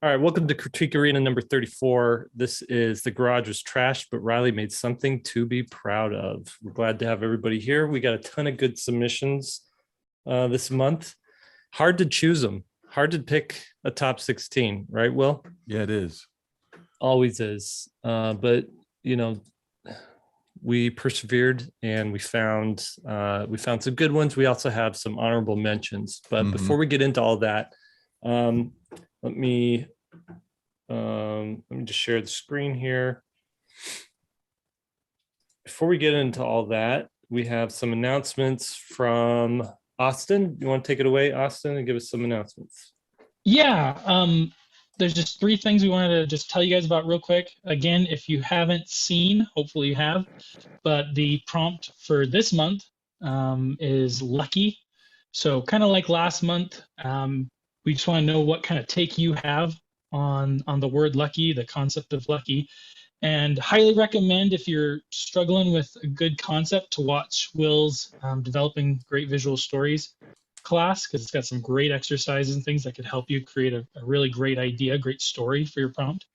All right, welcome to Critique Arena number 34. This is The Garage Was Trashed, but Riley made something to be proud of. We're glad to have everybody here. We got a ton of good submissions this month. Hard to choose them. Hard to pick a top 16, right, Will? Yeah, it is. Always is. But, you know, we persevered and we found some good ones. We also have some honorable mentions. But before we get into all that, let me just share the screen here. Before we get into all that, we have some announcements from Austin. You want to take it away, Austin, and give us some announcements? Yeah, there's just three things we wanted to just tell you guys about real quick. Again, if you haven't seen, hopefully you have, but the prompt for this month is lucky. So kind of like last month, we just want to know what kind of take you have on the word lucky, the concept of lucky, and highly recommend if you're struggling with a good concept to watch Will's Developing Great Visual Stories class, because it's got some great exercises and things that could help you create a really great idea, great story for your prompt.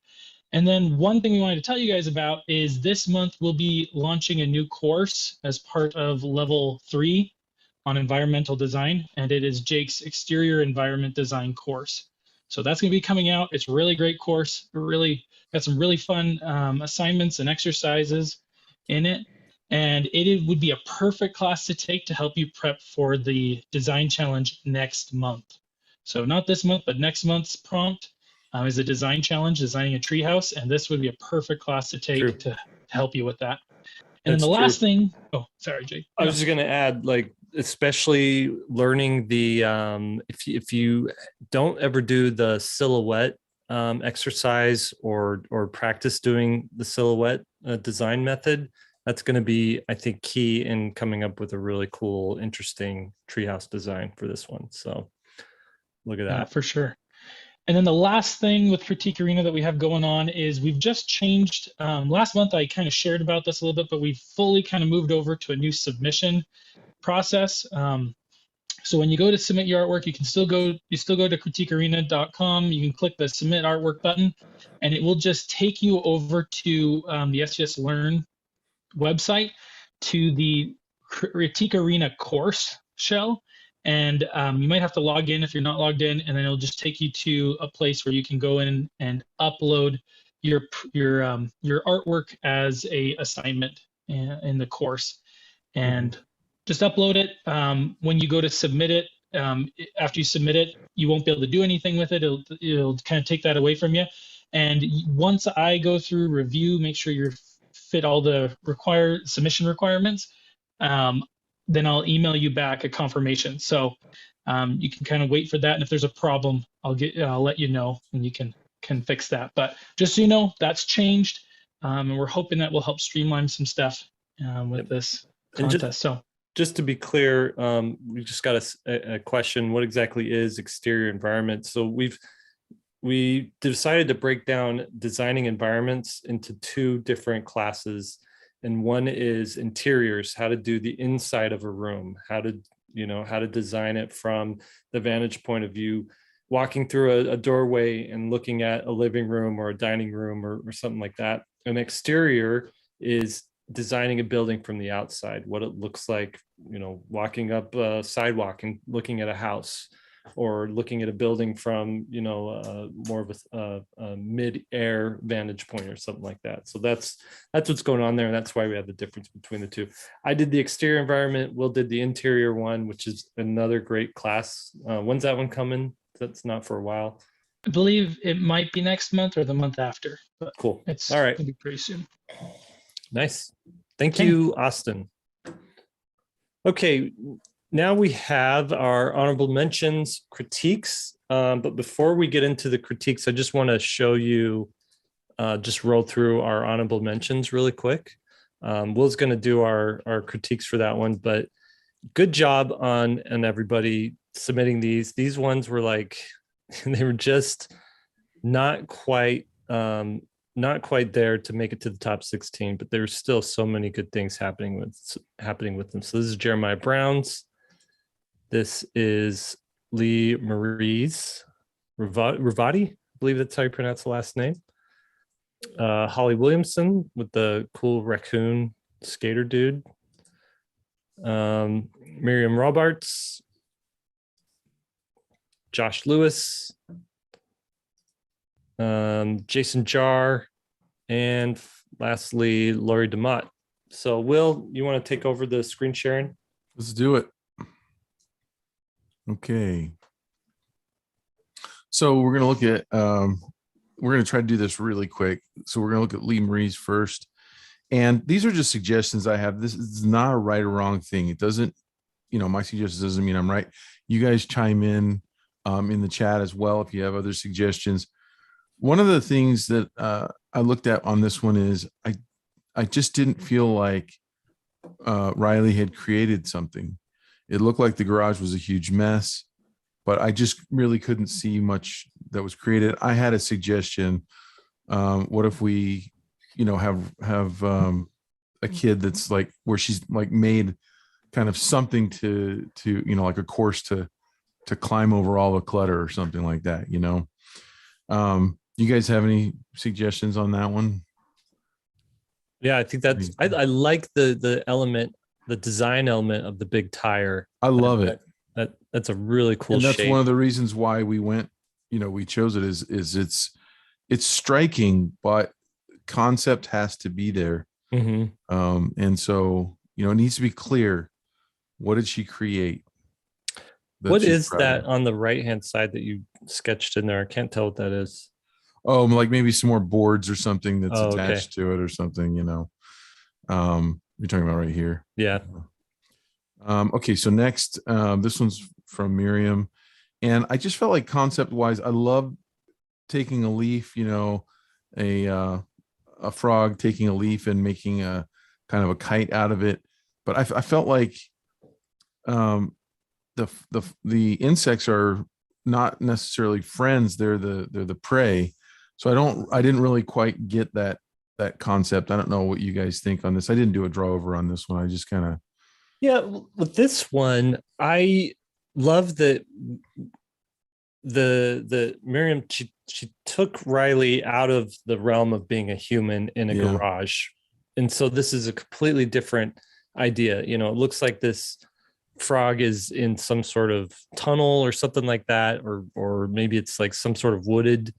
And then one thing we wanted to tell you guys about is this month we'll be launching a new course as part of level 3 on environmental design, and it is Jake's exterior environment design course. So that's going to be coming out. It's a really great course. We're really got some really fun assignments and exercises in it. And it would be a perfect class to take to help you prep for the design challenge next month. So not this month, but next month's prompt is a design challenge, designing a treehouse. And this would be a perfect class to take to help you with that. And then the last thing, oh, sorry, Jake. I was just going to add, like, especially learning the, if you don't ever do the silhouette exercise or practice doing the silhouette design method, that's going to be, I think, key in coming up with a really cool, interesting treehouse design for this one. So look at that. Yeah, for sure. And then the last thing with Critique Arena that we have going on is we've just changed. Last month, I kind of shared about this a little bit, but we've fully kind of moved over to a new submission process. So when you go to submit your artwork, you still go to critiquearena.com. You can click the submit artwork button, and it will just take you over to the SGS Learn website to the Critique Arena course shell. And you might have to log in if you're not logged in, and then it'll just take you to a place where you can go in and upload your artwork as a assignment in the course, and just upload it. When you go to submit it, after you submit it, you won't be able to do anything with it. It'll kind of take that away from you. And once I go through review, make sure you're fit all the submission requirements, then I'll email you back a confirmation. So you can kind of wait for that. And if there's a problem, I'll let you know, and you can fix that. But just so you know, that's changed. And we're hoping that will help streamline some stuff with this contest. Just to be clear, we just got a question. What exactly is exterior environment? So we decided to break down designing environments into two different classes. And one is interiors, how to do the inside of a room, how to design it from the vantage point of view, walking through a doorway and looking at a living room or a dining room or something like that. An exterior is designing a building from the outside, what it looks like, walking up a sidewalk and looking at a house, or looking at a building from, more of a mid-air vantage point or something like that. So that's what's going on there. And that's why we have the difference between the two. I did the exterior environment. Will did the interior one, which is another great class. When's that one coming? That's not for a while. I believe it might be next month or the month after. But cool. It's all right. Gonna be pretty soon. Nice. Thank you, Austin. Okay. Now we have our honorable mentions critiques, but before we get into the critiques, I just want to show you, just roll through our honorable mentions really quick. Will's going to do our critiques for that one, but good job on everybody submitting these. These ones were like, they were just not quite there to make it to the top 16, but there's still so many good things happening with them. So this is Jeremiah Brown's. This is Lee Marie's. Ravati? believe that's how you pronounce the last name. Holly Williamson with the cool raccoon skater dude. Miriam Robarts, Josh Lewis, Jason Jar, and lastly, Laurie DeMott. So Will, you want to take over the screen sharing? Let's do it. Okay. So we're going to look at, we're going to try to do this really quick. So we're going to look at Lee Marie's first. And these are just suggestions I have. This is not a right or wrong thing. It doesn't, my suggestion doesn't mean I'm right. You guys chime in the chat as well if you have other suggestions. One of the things that I looked at on this one is I just didn't feel like Riley had created something. It looked like the garage was a huge mess, but I just really couldn't see much that was created. I had a suggestion. What if we, have a kid that's like where she's like made kind of something to like a course to climb over all the clutter or something like that. You guys have any suggestions on that one? Yeah, I think that's I like the element, the design element of the big tire. I love it. That's a really cool and that's shape. One of the reasons why we went, we chose it is it's striking, but concept has to be there. Mm-hmm. And so, it needs to be clear. What did she create? What is that on the right-hand side that you sketched in there? I can't tell what that is. Oh, like maybe some more boards or something that's attached to it or something, you're talking about right here. Yeah. Okay. So next, this one's from Miriam. And I just felt like concept wise, I love taking a leaf, a frog taking a leaf and making a kind of a kite out of it. But I felt like the insects are not necessarily friends. They're the prey. So I didn't really quite get that concept. I don't know what you guys think on this. I didn't do a draw over on this one. I just kind of. Yeah. With this one, I love that the Miriam, she took Riley out of the realm of being a human in a garage. And so this is a completely different idea. It looks like this frog is in some sort of tunnel or something like that, or maybe it's like some sort of wooded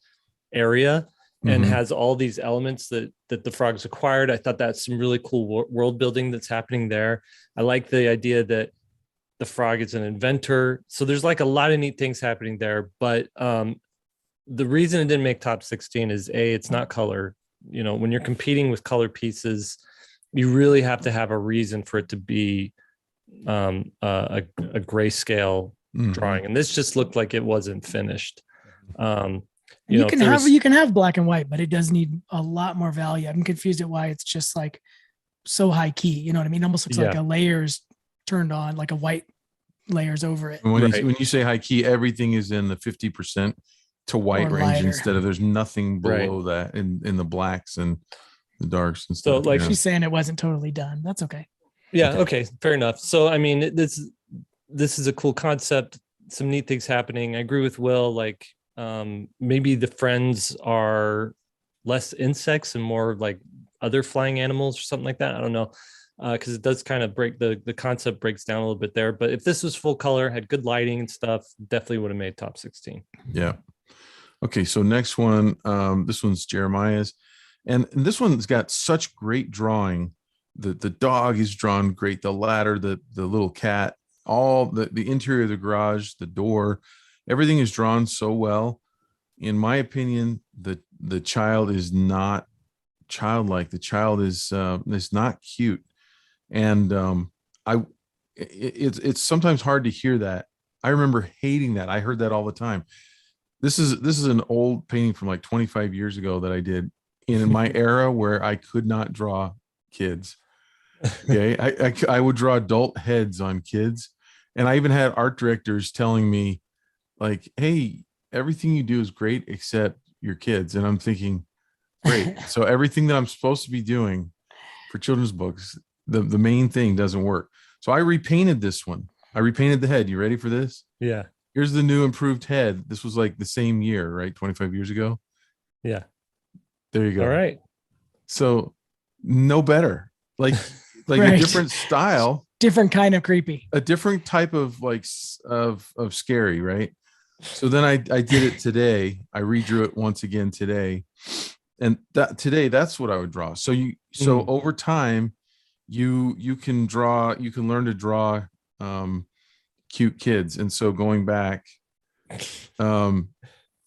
area and has all these elements that the frog's acquired. I thought that's some really cool world building that's happening there. I like the idea that the frog is an inventor. So there's like a lot of neat things happening there. But the reason it didn't make top 16 is it's not color. When you're competing with color pieces, you really have to have a reason for it to be a grayscale drawing. And this just looked like it wasn't finished. You can have black and white, but it does need a lot more value. I'm confused at why it's just like so high key. You know what I mean? It almost looks like a layers turned on, like a white layers over it. When you say high key, everything is in the 50% to white range instead of there's nothing below that in the blacks and the darks and stuff. So like she's saying it wasn't totally done. That's okay. Yeah. Okay. Fair enough. So, I mean, this is a cool concept. Some neat things happening. I agree with Will. Like, maybe the friends are less insects and more like other flying animals or something like that. I don't know. Because it does kind of break the concept breaks down a little bit there. But if this was full color, had good lighting and stuff, definitely would have made top 16. Yeah. Okay. So next one, this one's Jeremiah's. And this one's got such great drawing. The dog is drawn great. The ladder, the little cat, all the interior of the garage, the door, everything is drawn so well. In my opinion, the child is not childlike. The child is not cute. And it's sometimes hard to hear that. I remember hating that. I heard that all the time. This is an old painting from like 25 years ago that I did in my era where I could not draw kids. Okay. I would draw adult heads on kids. And I even had art directors telling me like, hey, everything you do is great except your kids. And I'm thinking, great. So everything that I'm supposed to be doing for children's books, the main thing doesn't work. So I repainted this one. I repainted the head. You ready for this? Yeah. Here's the new improved head. This was like the same year, right? 25 years ago. Yeah. There you go. All right. So no better. Like a Right. different style, Different kind of creepy. a different type of of scary, right? So then I did it today. I redrew it once again today. And that's what I would draw. So over time, you can learn to draw cute kids. And so going back,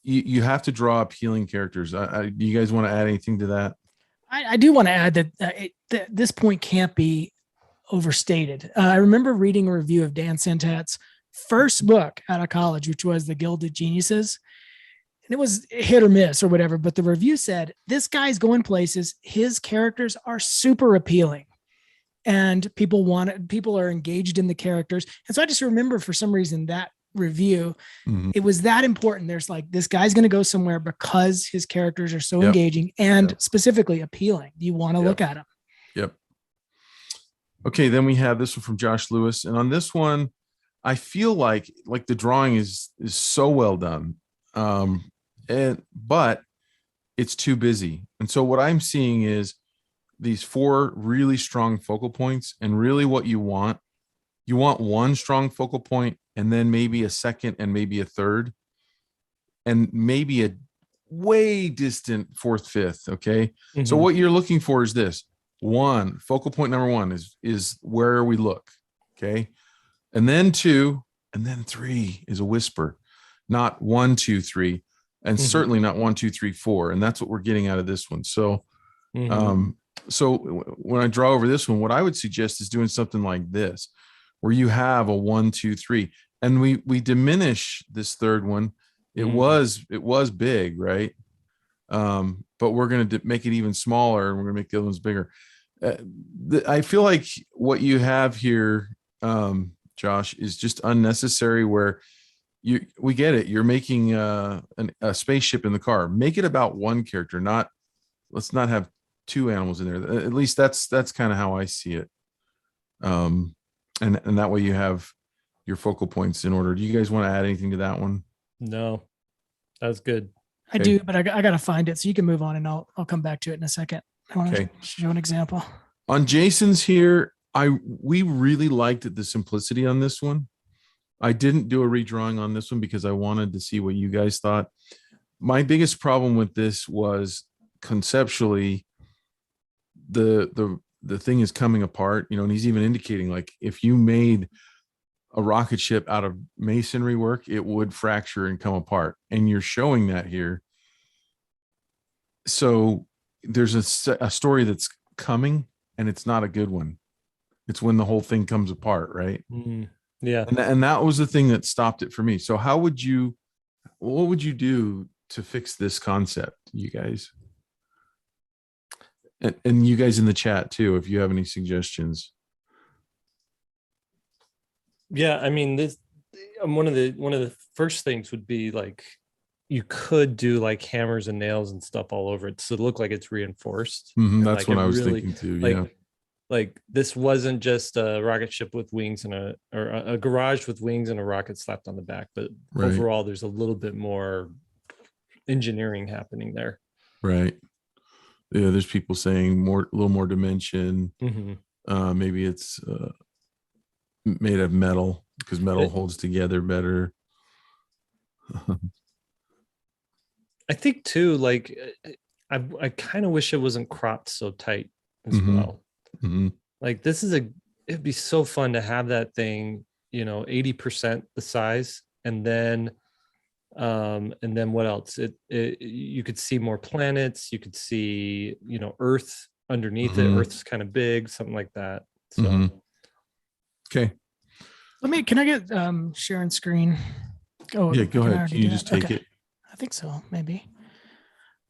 you have to draw appealing characters. Do you guys want to add anything to that? I do want to add that this point can't be overstated. I remember reading a review of Dan Santat's first book out of college, which was The Gilded Geniuses. And it was hit or miss or whatever, but the review said, this guy's going places. His characters are super appealing and people are engaged in the characters. And so I just remember for some reason that review, it was that important. There's like, this guy's going to go somewhere because his characters are so engaging and specifically appealing. You want to look at them. Yep. Okay. Then we have this one from Josh Lewis. And on this one, I feel like the drawing is so well done. But it's too busy. And so what I'm seeing is these 4 really strong focal points, and really what you want one strong focal point and then maybe a second and maybe a third and maybe a way distant 4th, 5th. Okay. Mm-hmm. So what you're looking for is this one focal point. Number 1 is where we look. Okay. And then 2, and then 3 is a whisper, not 1, 2, 3. And certainly not 1, 2, 3, 4. And that's what we're getting out of this one. So, so when I draw over this one, what I would suggest is doing something like this, where you have a 1, 2, 3, and we diminish this third one. It was big, right? But we're going to make it even smaller, and we're going to make the other ones bigger. I feel like what you have here, Josh, is just unnecessary. Where we get it. You're making a spaceship in the car. Make it about one character, let's not have 2 animals in there. At least that's kind of how I see it. And that way you have your focal points in order. Do you guys want to add anything to that one? No, that was good. I do, but I got to find it. So you can move on and I'll come back to it in a second. I want to show an example. On Jason's here, we really liked the simplicity on this one. I didn't do a redrawing on this one because I wanted to see what you guys thought. My biggest problem with this was conceptually the thing is coming apart, and he's even indicating, like, if you made a rocket ship out of masonry work, it would fracture and come apart. And you're showing that here. So there's a story that's coming, and it's not a good one. It's when the whole thing comes apart, right? Yeah. And that was the thing that stopped it for me. So what would you do to fix this concept, you guys? And you guys in the chat too, if you have any suggestions. Yeah, I mean, this one of the first things would be, like, you could do like hammers and nails and stuff all over it, so it look like it's reinforced. That's what I was thinking too. Yeah. Like this wasn't just a rocket ship with wings or a garage with wings and a rocket slapped on the back, but overall there's a little bit more engineering happening there. Right. Yeah. There's people saying a little more dimension. Maybe it's made of metal, because metal holds together better. I think too, like, I kind of wish it wasn't cropped so tight as well. Like, it'd be so fun to have that thing, 80% the size, and then what else? You could see more planets. You could see, Earth underneath it. Earth's kind of big, something like that. So, okay. Can I get Sharon's screen? Oh, yeah, go ahead. Can you just take it? I think so, maybe.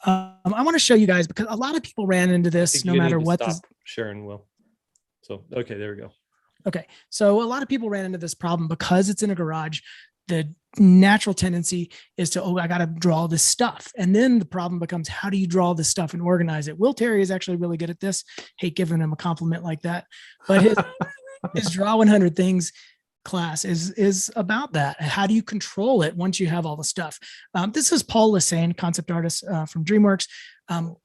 I want to show you guys, because a lot of people ran into this, no matter what. Sharon will. So, okay, there we go. Okay. So a lot of people ran into this problem because it's in a garage. The natural tendency is to, I got to draw this stuff. And then the problem becomes, how do you draw this stuff and organize it? Will Terry is actually really good at this. Hate giving him a compliment like that. But his Draw 100 Things class is about that. How do you control it once you have all the stuff? This is Paul Lassane, concept artist from DreamWorks.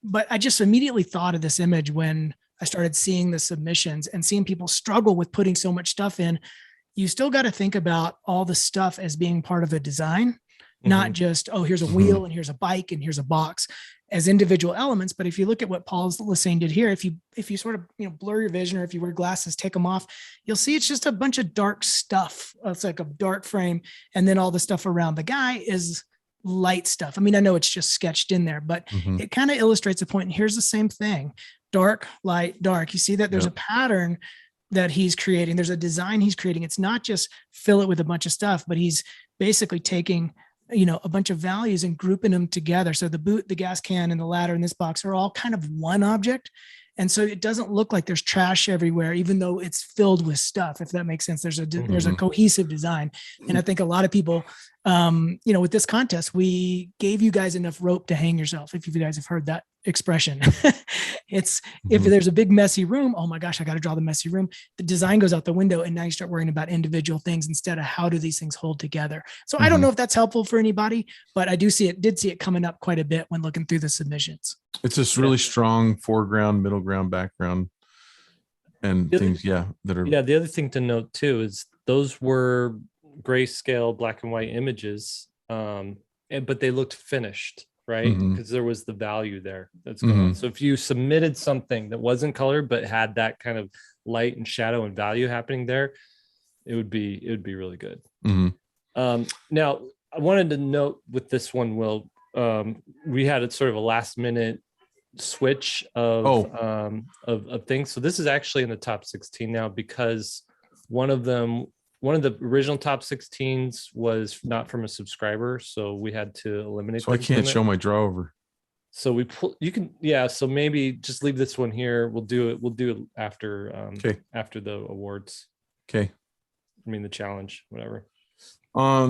But I just immediately thought of this image when I started seeing the submissions and seeing people struggle with putting so much stuff in. You still got to think about all the stuff as being part of a design, not just, oh, here's a wheel and here's a bike and here's a box as individual elements. But if you look at what Paul Lassane did here, if you sort of, blur your vision, or if you wear glasses, take them off, you'll see it's just a bunch of dark stuff. It's like a dark frame. And then all the stuff around the guy is light stuff. I mean, I know it's just sketched in there, but it kind of illustrates a point. And here's the same thing: dark, light, dark. You see that there's a pattern that he's creating. There's a design he's creating. It's not just fill it with a bunch of stuff, but he's basically taking, a bunch of values and grouping them together. So the boot, the gas can, and the ladder in this box are all kind of one object. And so it doesn't look like there's trash everywhere, even though it's filled with stuff, if that makes sense. There's a cohesive design. And I think a lot of people, with this contest, we gave you guys enough rope to hang yourself. If you guys have heard that expression, it's if there's a big messy room, oh my gosh, I got to draw the messy room. The design goes out the window, and now you start worrying about individual things instead of how do these things hold together. So I don't know if that's helpful for anybody, but I did see it coming up quite a bit when looking through the submissions. It's this really strong foreground, middle ground, background, and things. Yeah, that are. Yeah, the other thing to note too is those were grayscale black and white images, but they looked finished, right? Because there was the value there that's going on. So if you submitted something that wasn't colored but had that kind of light and shadow and value happening there, it would be really good. Now, I wanted to note with this one, Will, we had a sort of a last minute switch of things. So this is actually in the top 16 now, because one of the original top 16s was not from a subscriber, so we had to eliminate. So I can't show my draw over. So so maybe just leave this one here. We'll do it after after the awards. Okay. I mean the challenge, whatever.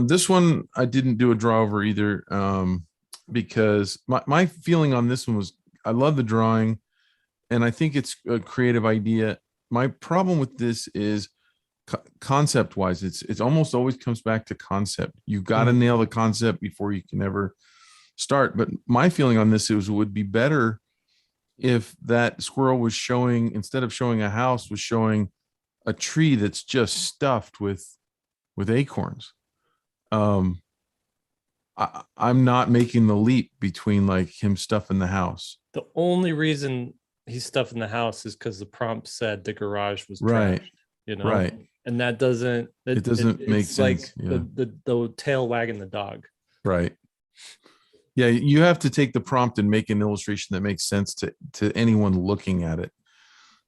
This one I didn't do a draw over either, because my feeling on this one was I love the drawing, and I think it's a creative idea. My problem with this is concept wise, it's almost always comes back to concept. You've got to nail the concept before you can ever start. But my feeling on this is it would be better if that squirrel was showing, instead of showing a house, was showing a tree that's just stuffed with acorns. I'm not making the leap between like him stuffing the house. The only reason he's stuffing the house is because the prompt said the garage was right. Trashed, Right. And that doesn't make sense. Like yeah. the tail wagging the dog. Right. Yeah, you have to take the prompt and make an illustration that makes sense to anyone looking at it.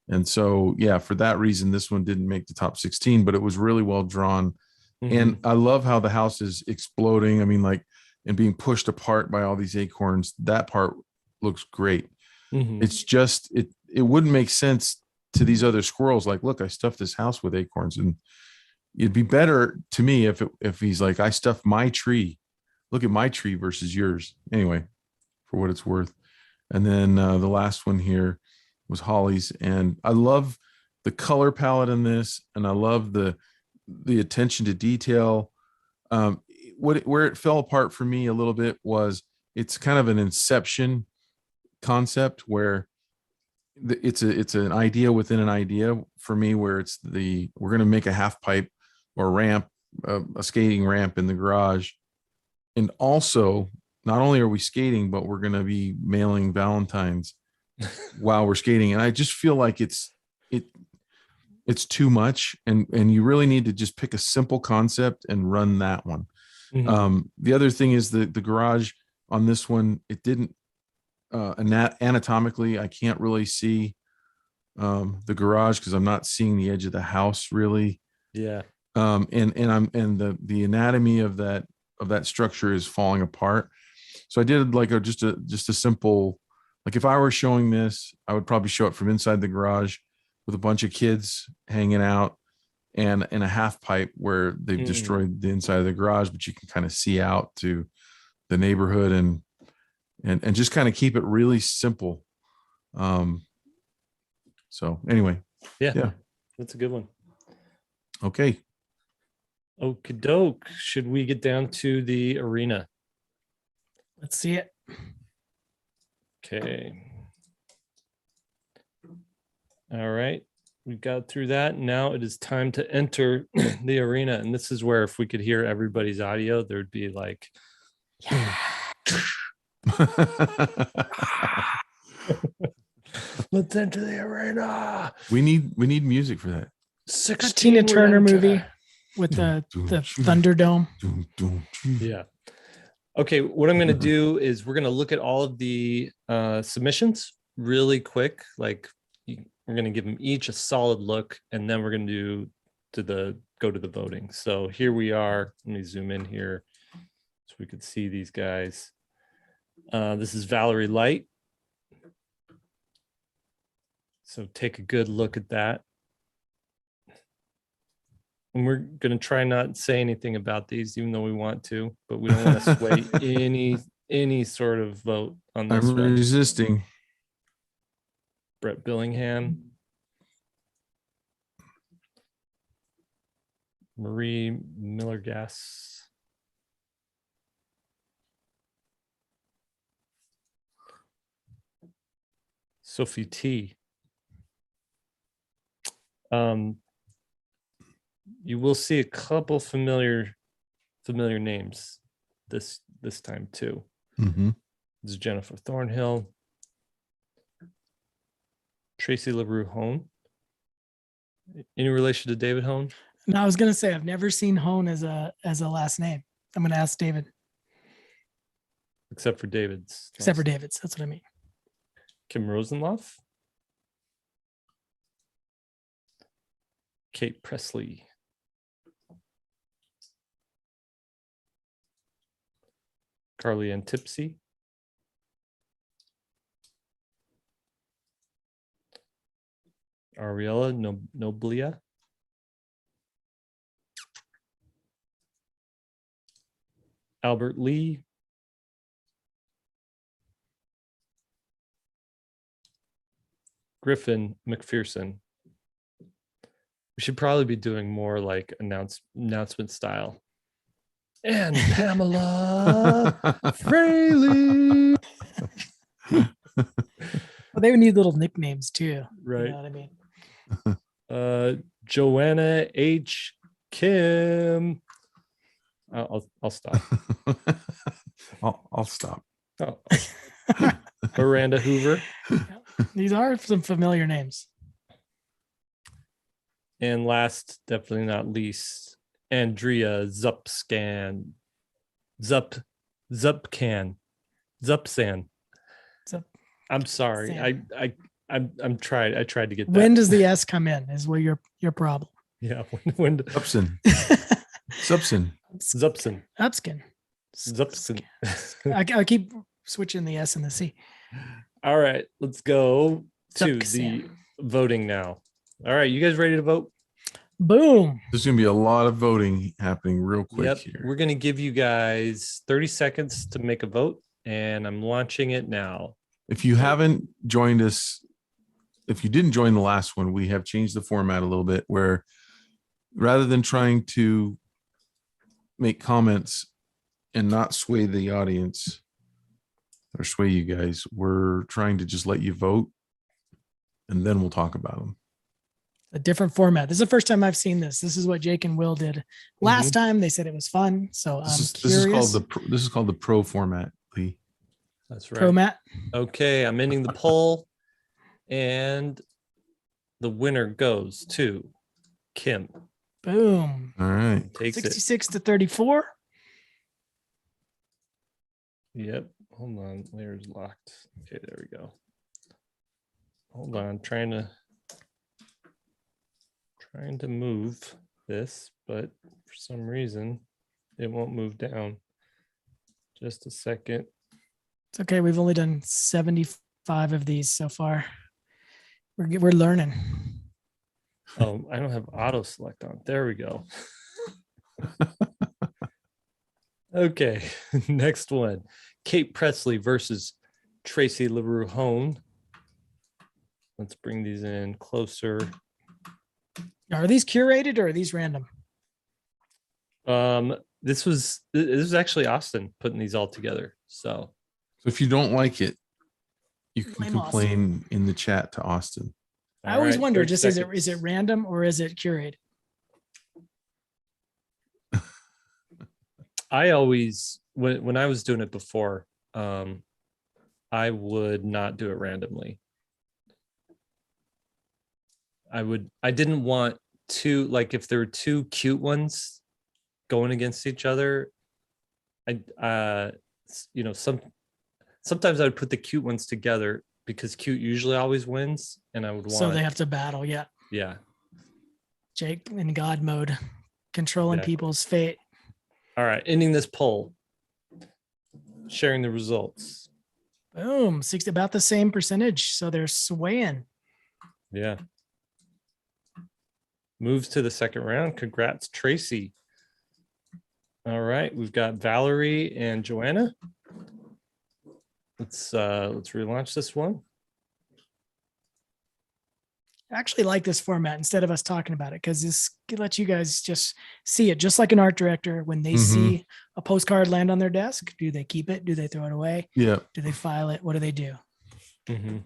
And so, yeah, for that reason, this one didn't make the top 16, but it was really well drawn. And I love how the house is exploding. I mean, like, and being pushed apart by all these acorns. That part looks great. It's just, it wouldn't make sense to these other squirrels. Like, look, I stuffed this house with acorns, and it'd be better to me if he's like, I stuffed my tree. Look at my tree versus yours. Anyway, for what it's worth. And then the last one here was Holly's, and I love the color palette in this, and I love the attention to detail. Where it fell apart for me a little bit was it's kind of an Inception concept where it's an idea within an idea for me, where we're going to make a half pipe or ramp, a skating ramp in the garage. And also, not only are we skating, but we're going to be mailing Valentines while we're skating. And I just feel like it's too much. And you really need to just pick a simple concept and run that one. The other thing is the garage on this one, it didn't, anatomically, I can't really see the garage because I'm not seeing the edge of the house really. Yeah. And the anatomy of that structure is falling apart. So I did like just a simple, like if I were showing this, I would probably show it from inside the garage with a bunch of kids hanging out and in a half pipe where they've destroyed the inside of the garage, but you can kind of see out to the neighborhood and just kind of keep it really simple. So anyway, yeah, that's a good one. Okay. Okie doke. Should we get down to the arena? Let's see it. Okay. All right. We got through that. Now it is time to enter the arena. And this is where if we could hear everybody's audio, there'd be like, let's enter the arena. We need music for that. 16 Tina will Turner enter. movie with the Thunderdome. Yeah. Okay, what I'm going to do is we're going to look at all of the submissions really quick. Like we're going to give them each a solid look, and then we're going to go to the voting. So here we are. Let me zoom in here so we could see these guys. This is Valerie Light. So take a good look at that. And we're going to try not to say anything about these, even though we want to, but we don't want to sway any sort of vote on this. I'm resisting. Brett Billingham. Marie Miller-Gass. Sophie T. You will see a couple familiar names this time too. Mm-hmm. This is Jennifer Thornhill, Tracy LaRue Hone. Any relation to David Hone? No, I was gonna say I've never seen Hone as a last name. I'm gonna ask David. Except for David's. Except for David's. That's what I mean. Kim Rosenloff. Kate Presley. Carly Ann Tipsy. Ariella Noblia. Albert Lee. Griffin McPherson. We should probably be doing more like announcement style. And Pamela Fraley. Well, they would need little nicknames too. Right. You know what I mean? Joanna H. Kim. I'll stop. I'll stop. Oh. Miranda Hoover. These are some familiar names. And last, definitely not least, Andrea Zupscan. Zupsan. I'm sorry. I'm tried. I tried to get that. When does the S come in? Is where your problem. Yeah. When Zupson. Zupson. Upskin. Zupson. I keep switching the S and the C. All right, let's go to Zupsan. the voting now. All right, you guys ready to vote? Boom. There's going to be a lot of voting happening real quick Yep. here. We're going to give you guys 30 seconds to make a vote, and I'm launching it now. If you haven't joined us, if you didn't join the last one, we have changed the format a little bit where rather than trying to make comments and not sway the audience or sway you guys, we're trying to just let you vote and then we'll talk about them. A different format. This is the first time I've seen this. This is what Jake and Will did last time. They said it was fun. So This I'm curious. this is called the pro format, Lee. That's right. Pro Matt. Okay, I'm ending the poll, and the winner goes to Kim. Boom. All right. Takes it. 66 to 34. Yep. Hold on. Layers locked. Okay, there we go. Hold on. Trying to move this, but for some reason it won't move down. Just a second. It's okay. We've only done 75 of these so far. We're learning. Oh, I don't have auto select on. There we go. Okay, next one. Kate Presley versus Tracy LaRue Hone. Let's bring these in closer. Are these curated or are these random? This was actually Austin putting these all together. So So if you don't like it, you can Blame Austin. complain in the chat to Austin. I all always right, wonder, 30 just is it seconds. random or is it curated? I always when I was doing it before, I would not do it randomly. I didn't want two, like if there were two cute ones going against each other, sometimes I would put the cute ones together because cute usually always wins, and I would want, So they have to battle. Yeah. yeah. Jake in God mode, controlling Exactly. people's fate. All right, ending this poll, sharing the results. Boom. 60, about the same percentage. So they're swaying. Yeah. Moves to the second round. Congrats, Tracy. All right, we've got Valerie and Joanna. Let's relaunch this one. I actually like this format instead of us talking about it because this lets you guys just see it, just like an art director. When they see a postcard land on their desk, do they keep it? Do they throw it away? Yeah. Do they file it? What do they do? Mm-hmm.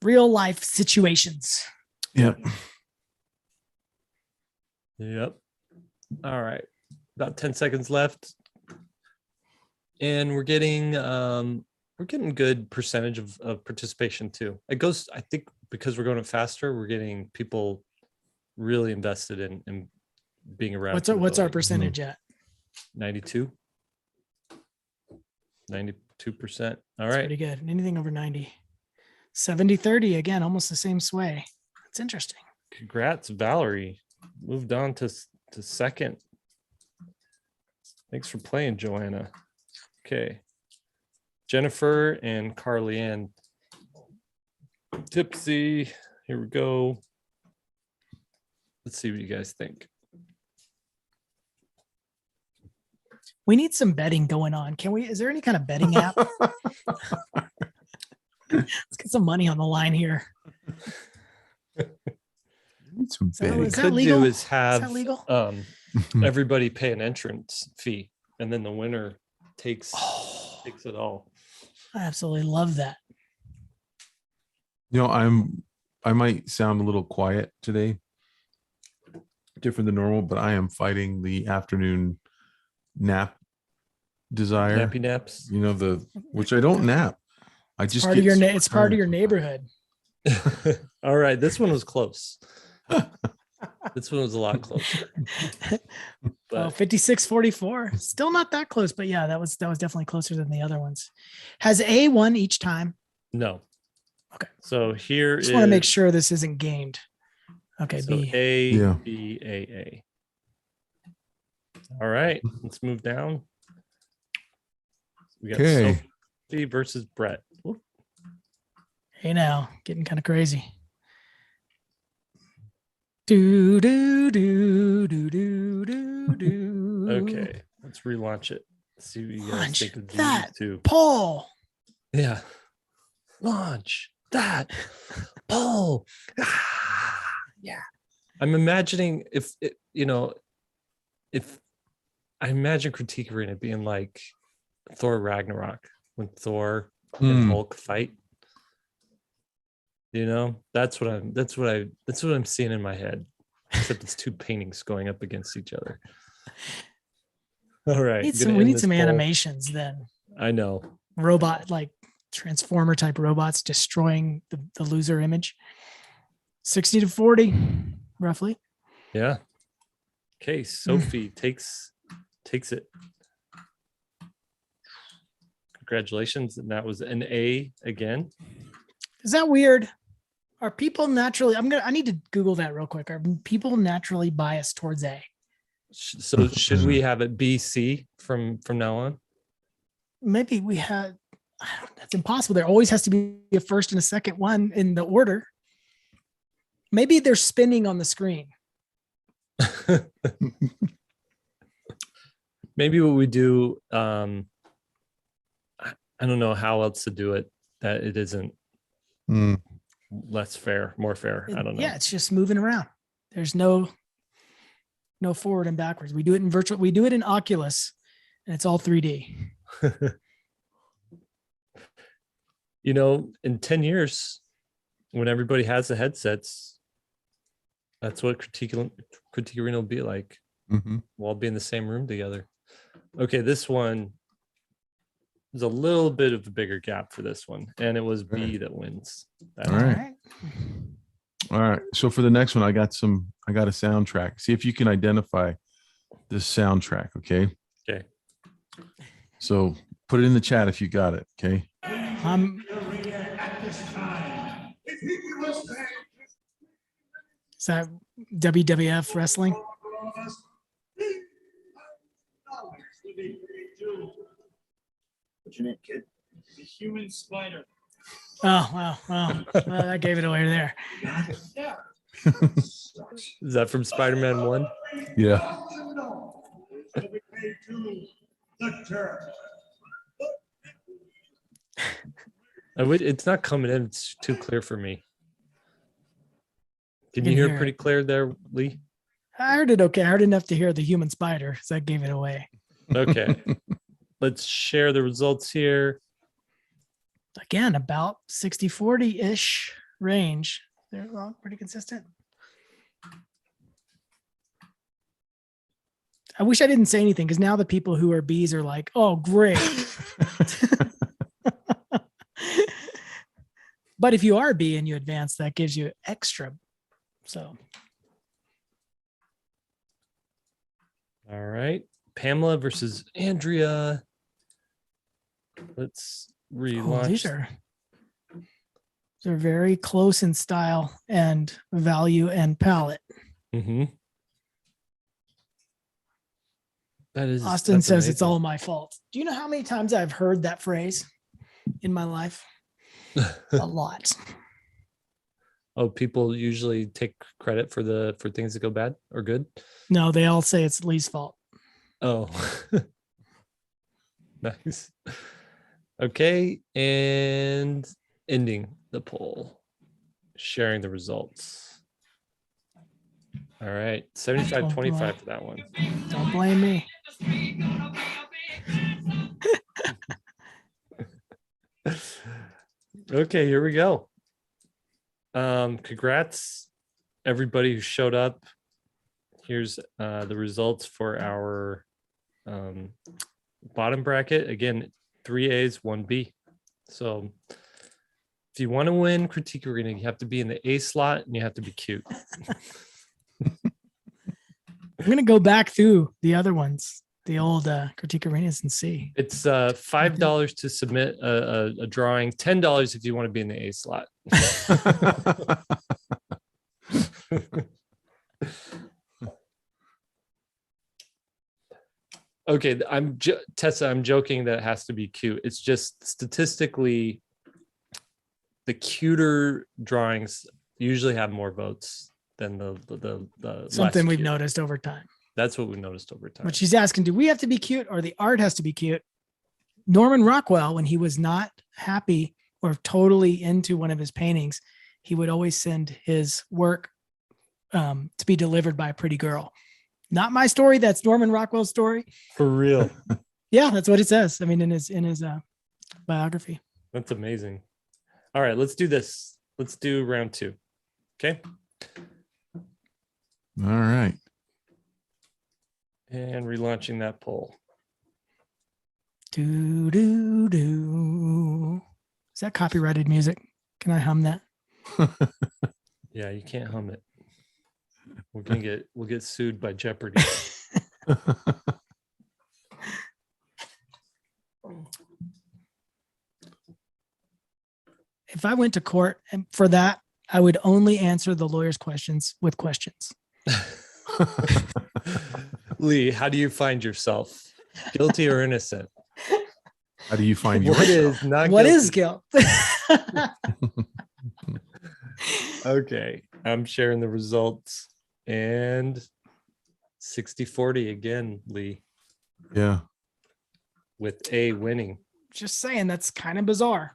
Real life situations. Yep. Yep. All right. About 10 seconds left. And we're getting good percentage of participation too. It goes, I think because we're going faster, we're getting people really invested in being around. What's our percentage at? 92. 92%. All That's right. pretty good. Anything over 90. 70-30, again, almost the same sway. That's interesting. Congrats, Valerie. Moved on to second. Thanks for playing, Joanna. Okay. Jennifer and Carly Ann. Tipsy. Here we go. Let's see what you guys think. We need some betting going on. Can we? Is there any kind of betting app? Let's get some money on the line here. Some that- What we is that could legal? do is have that legal? everybody pay an entrance fee, and then the winner takes it all. I absolutely love that. You know, I might sound a little quiet today, different than normal, but I am fighting the afternoon nap desire. Nappy naps. You know, which I don't nap. I just Part of your get it's part of your tired. neighborhood. All right, this one was close. This one was a lot closer. Oh, But 56-44. Still not that close, but yeah, that was definitely closer than the other ones. Has A won each time? no. Okay. So here Just want to make sure this isn't gamed. Okay, So B. A, Yeah. B, A. All right, let's move down. We got Okay. Sophie versus Brett. Whoop. Hey now, getting kind of crazy. Do do do do do do do. Okay, let's relaunch it. See what you guys Launch think of these that. two. Paul. Yeah. Launch that. Pull. Yeah. I'm imagining if I imagine Critique Arena being like Thor Ragnarok when Thor and Hulk fight. You know, that's what I'm seeing in my head. Except it's two paintings going up against each other. All right. We need some animations then. I know. Robot, like transformer type robots destroying the loser image. 60-40, roughly. Yeah. Okay, Sophie takes it. Congratulations. And that was an A again. Is that weird? Are people naturally, I need to Google that real quick. Are people naturally biased towards A? So should we have it B, C from now on? Maybe we had, that's impossible. There always has to be a first and a second one in the order. Maybe they're spinning on the screen. Maybe what we do, I don't know how else to do it that it isn't less fair, more fair. I don't know. Yeah, it's just moving around. There's no no forward and backwards. We do it in virtual. We do it in Oculus, and it's all 3D. You know, in 10 years, when everybody has the headsets, that's what Critique Arena will be like. Mhm. We'll all be in the same room together. Okay, this one, there's a little bit of a bigger gap for this one, and it was B that wins. That All right. All right. So for the next one, I got a soundtrack. See if you can identify this soundtrack. Okay. Okay. So put it in the chat if you got it. Okay. Is that WWF wrestling? What's your name, kid? The human spider. Oh, wow. Well, that gave it away there. Yeah. Is that from Spider-Man 1? Yeah. It's not coming in. It's too clear for me. Can you Can hear hear pretty it. clear there, Lee? I heard it okay. I heard enough to hear the human spider, so that gave it away. Okay. Let's share the results here. Again, about 60-40-ish range. They're all pretty consistent. I wish I didn't say anything because now the people who are Bs are like, oh, great. But if you are a B and you advance, that gives you extra. So All right. Pamela versus Andrea. Let's relaunch. these are very close in style and value and palette. Mm-hmm. Austin says it's all my fault. Do you know how many times I've heard that phrase in my life? A lot. Oh, people usually take credit for things that go bad or good. No, they all say it's Lee's fault. Oh, nice. Okay, and ending the poll, sharing the results. All right, 75-25 for that one. Don't blame me. Okay, here we go. Congrats everybody who showed up. Here's the results for our bottom bracket. Again, 3 A's, 1 B. So if you want to win Critique Arena, you have to be in the A slot and you have to be cute. I'm going to go back through the other ones, the old Critique Arenas, and see. It's $5 to submit a drawing, $10 if you want to be in the A slot. Okay, Tessa, I'm joking that it has to be cute. It's just statistically, the cuter drawings usually have more votes than the Something less we've cute. noticed over time. That's what we noticed over time. But she's asking, do we have to be cute or the art has to be cute? Norman Rockwell, when he was not happy or totally into one of his paintings, he would always send his work to be delivered by a pretty girl. Not my story. That's Norman Rockwell's story. For real. Yeah, that's what it says. I mean, in his biography. That's amazing. All right, let's do this. Let's do round 2. Okay. All right. And relaunching that poll. Do do do. Is that copyrighted music? Can I hum that? Yeah, you can't hum it. We'll get sued by Jeopardy. If I went to court and for that, I would only answer the lawyer's questions with questions. Lee, how do you find yourself? Guilty or innocent? How do you find What yourself? is not What guilty? is guilt? Okay, I'm sharing the results and 60-40 again, Lee, Yeah. with A winning. Just saying, that's kind of bizarre.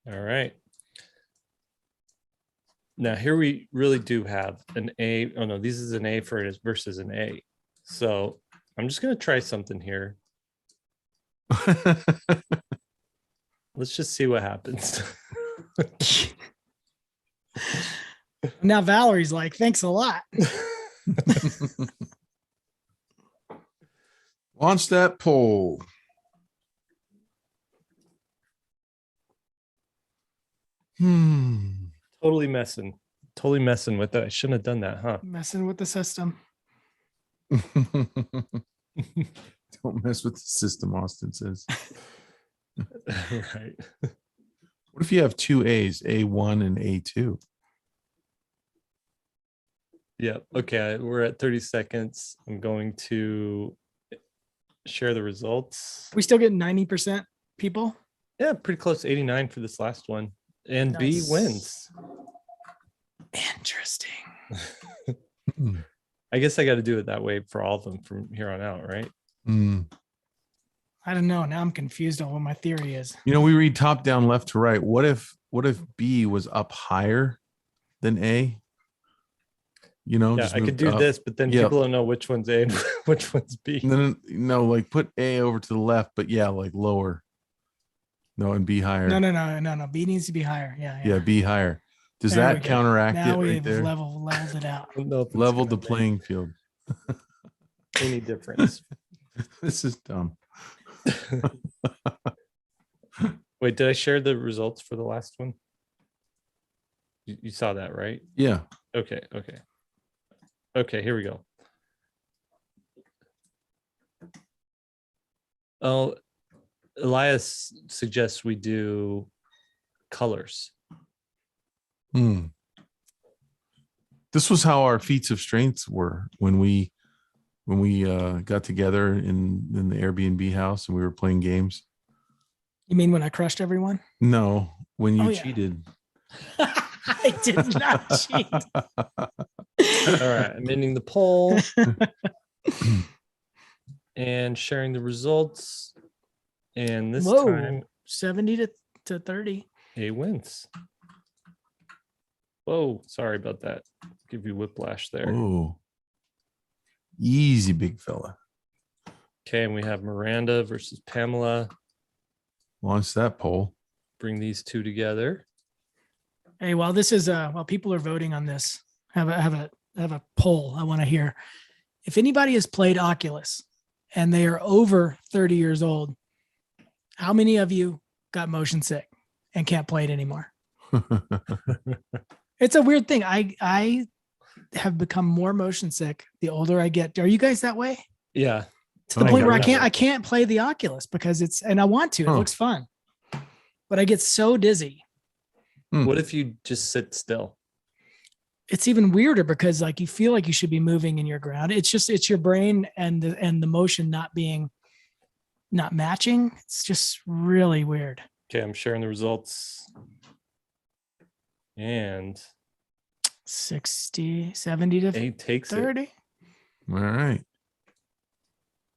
All right. Now here we really do have an A. Oh no, this is an A for it versus an A. So I'm just going to try something here. Let's just see what happens. Now Valerie's like, thanks a lot. Launch that poll. Totally messing with that. I shouldn't have done that, huh? Messing with the system. Don't mess with the system, Austin says. Right. What if you have two A's, A1 and A2? Yeah. Okay. We're at 30 seconds. I'm going to share the results. We still get 90% people. Yeah, pretty close. 89 for this last one. And B Nice. wins. Interesting. I guess I got to do it that way for all of them from here on out, right? I don't know. Now I'm confused on what my theory is. You know, we read top down, left to right. What if B was up higher than A? You know, Yeah, just I could moved do up. this, but then Yeah. people don't know which one's A and which one's B. No, like put A over to the left, but yeah, like lower. No, and B higher. No. B needs to be higher. Yeah, B higher. Does There we that go. counteract Now it we've right there? leveled it out. I don't know if it's Leveled the gonna make playing field. any difference. This is dumb. Wait, did I share the results for the last one? You saw that, right? Yeah. Okay. Here we go. Oh, Elias suggests we do colors. This was how our feats of strengths were when we got together in the Airbnb house and we were playing games. You mean when I crushed everyone? No, when you Oh, yeah. cheated. I did not cheat. All right, I'm ending the poll and sharing the results. And this Whoa, time 70 to 30. A wins. Whoa, sorry about that. Give you whiplash there. Oh, easy, big fella. Okay, and we have Miranda versus Pamela. Launch that poll. Bring these two together. Hey, while this is while people are voting on this, have a poll I want to hear. If anybody has played Oculus and they are over 30 years old, how many of you got motion sick and can't play it anymore? It's a weird thing. I have become more motion sick the older I get. Are you guys that way? Yeah. To the Oh, point where yeah. I can't play the Oculus because and I want to. It Huh. looks fun, but I get so dizzy. What if you just sit still? It's even weirder because like you feel like you should be moving in your ground. It's your brain and the motion not matching. It's just really weird. Okay, I'm sharing the results. And 60, 70 to A takes it. 30. All right.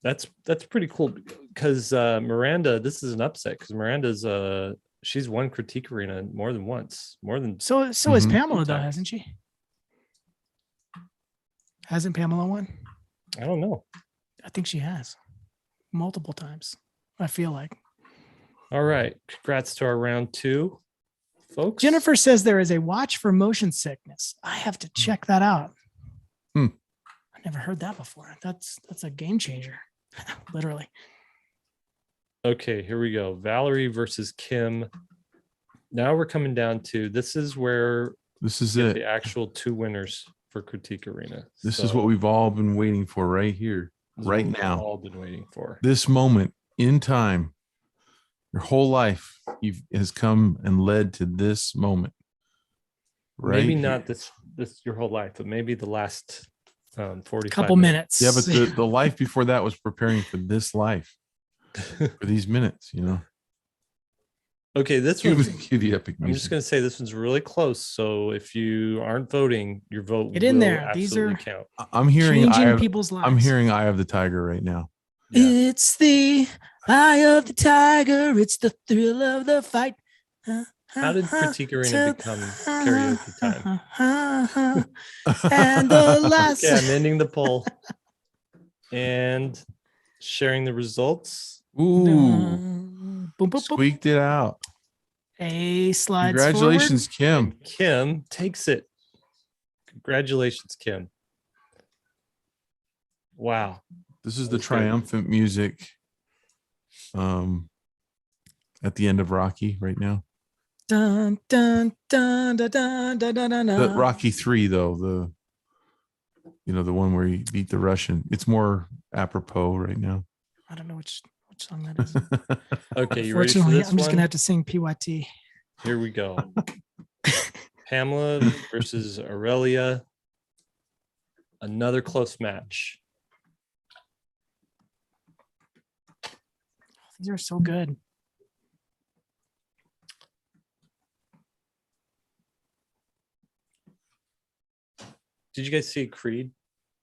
That's pretty cool because Miranda, this is an upset because Miranda's she's won Critique Arena more than once, more than So is Mhm. Pamela though, Sometimes. hasn't she? Hasn't Pamela won? I don't know. I think she has multiple times. I feel like. All right, congrats to our round 2, folks. Jennifer says there is a watch for motion sickness. I have to check that out. Hmm. I never heard that before. That's a game changer. Literally. Okay, here we go. Valerie versus Kim. Now we're coming down to this is where This is we get it. the actual 2 winners for Critique Arena. This is what we've all been waiting for right here, This is right what we've now. all been waiting for. This moment in time. Your whole life has come and led to this moment. Right Maybe here. not this your whole life, but maybe the last 45 Couple minutes. Yeah, but the life before that was preparing for this life, for these minutes, you know. Okay, this Cue one's cue the epic I'm just music. going to say this one's really close. So if you aren't voting, your vote Get in will there. These absolutely are- count. I'm hearing Changing people's lives. I'm hearing Eye of the Tiger right now. It's the eye of the tiger. It's the thrill of the fight. How did Critique Arena become karaoke time? And the last. Okay, I'm ending the poll and sharing the results. Ooh, Boom, boom, boom. squeaked it out. A slides Congratulations, Kim. And Kim takes it. Congratulations, Kim. Wow. This is That the was good. triumphant music at the end of Rocky right now. Dun, dun, dun, dun, dun, dun, dun, dun, The dun. Rocky 3 though, the one where he beat the Russian. It's more apropos right now. I don't know which song that is. Okay, you ready for Unfortunately, this I'm just one? gonna have to sing PYT. Here we go. Pamela versus Aurelia. Another close match. These are so good. Did you guys see Creed?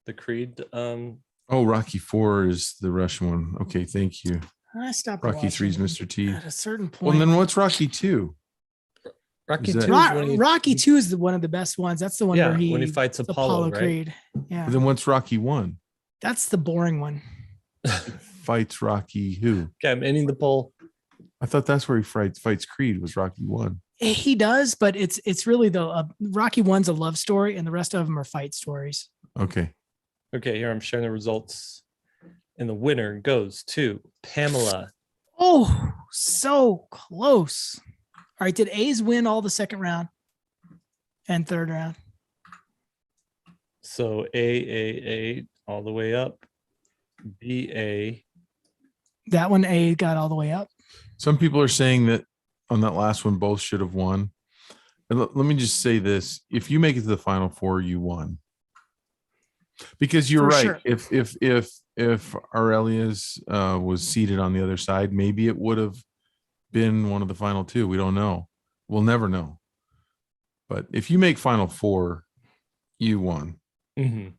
The Creed. Oh, Rocky 4 is the Russian one. Okay, thank you. I stopped. Rocky 3 is watching Mr. T. at a certain Well, point. and then what's Rocky 2? Rocky Is that- 2 is when he, Rocky 2 is one of the best ones. That's the one yeah, where when he fights it's Apollo, right? Creed. Yeah, Then what's Rocky 1? that's the boring one. Fights Rocky who? Okay, I'm ending the poll. I thought that's where he fights Creed was Rocky 1. He does, but it's really the Rocky 1's a love story, and the rest of them are fight stories. Okay. Okay, here I'm sharing the results. And the winner goes to Pamela. Oh, so close. All right, did A's win all the second round and third round? So A all the way up. BA. That one, A got all the way up. Some people are saying that on that last one, both should have won. And let me just say this. If you make it to the final four, you won. Because you're For right. sure. If Aurelia's was seated on the other side, maybe it would have been one of the final two. We don't know. We'll never know. But if you make final four, you won. Mm-hmm.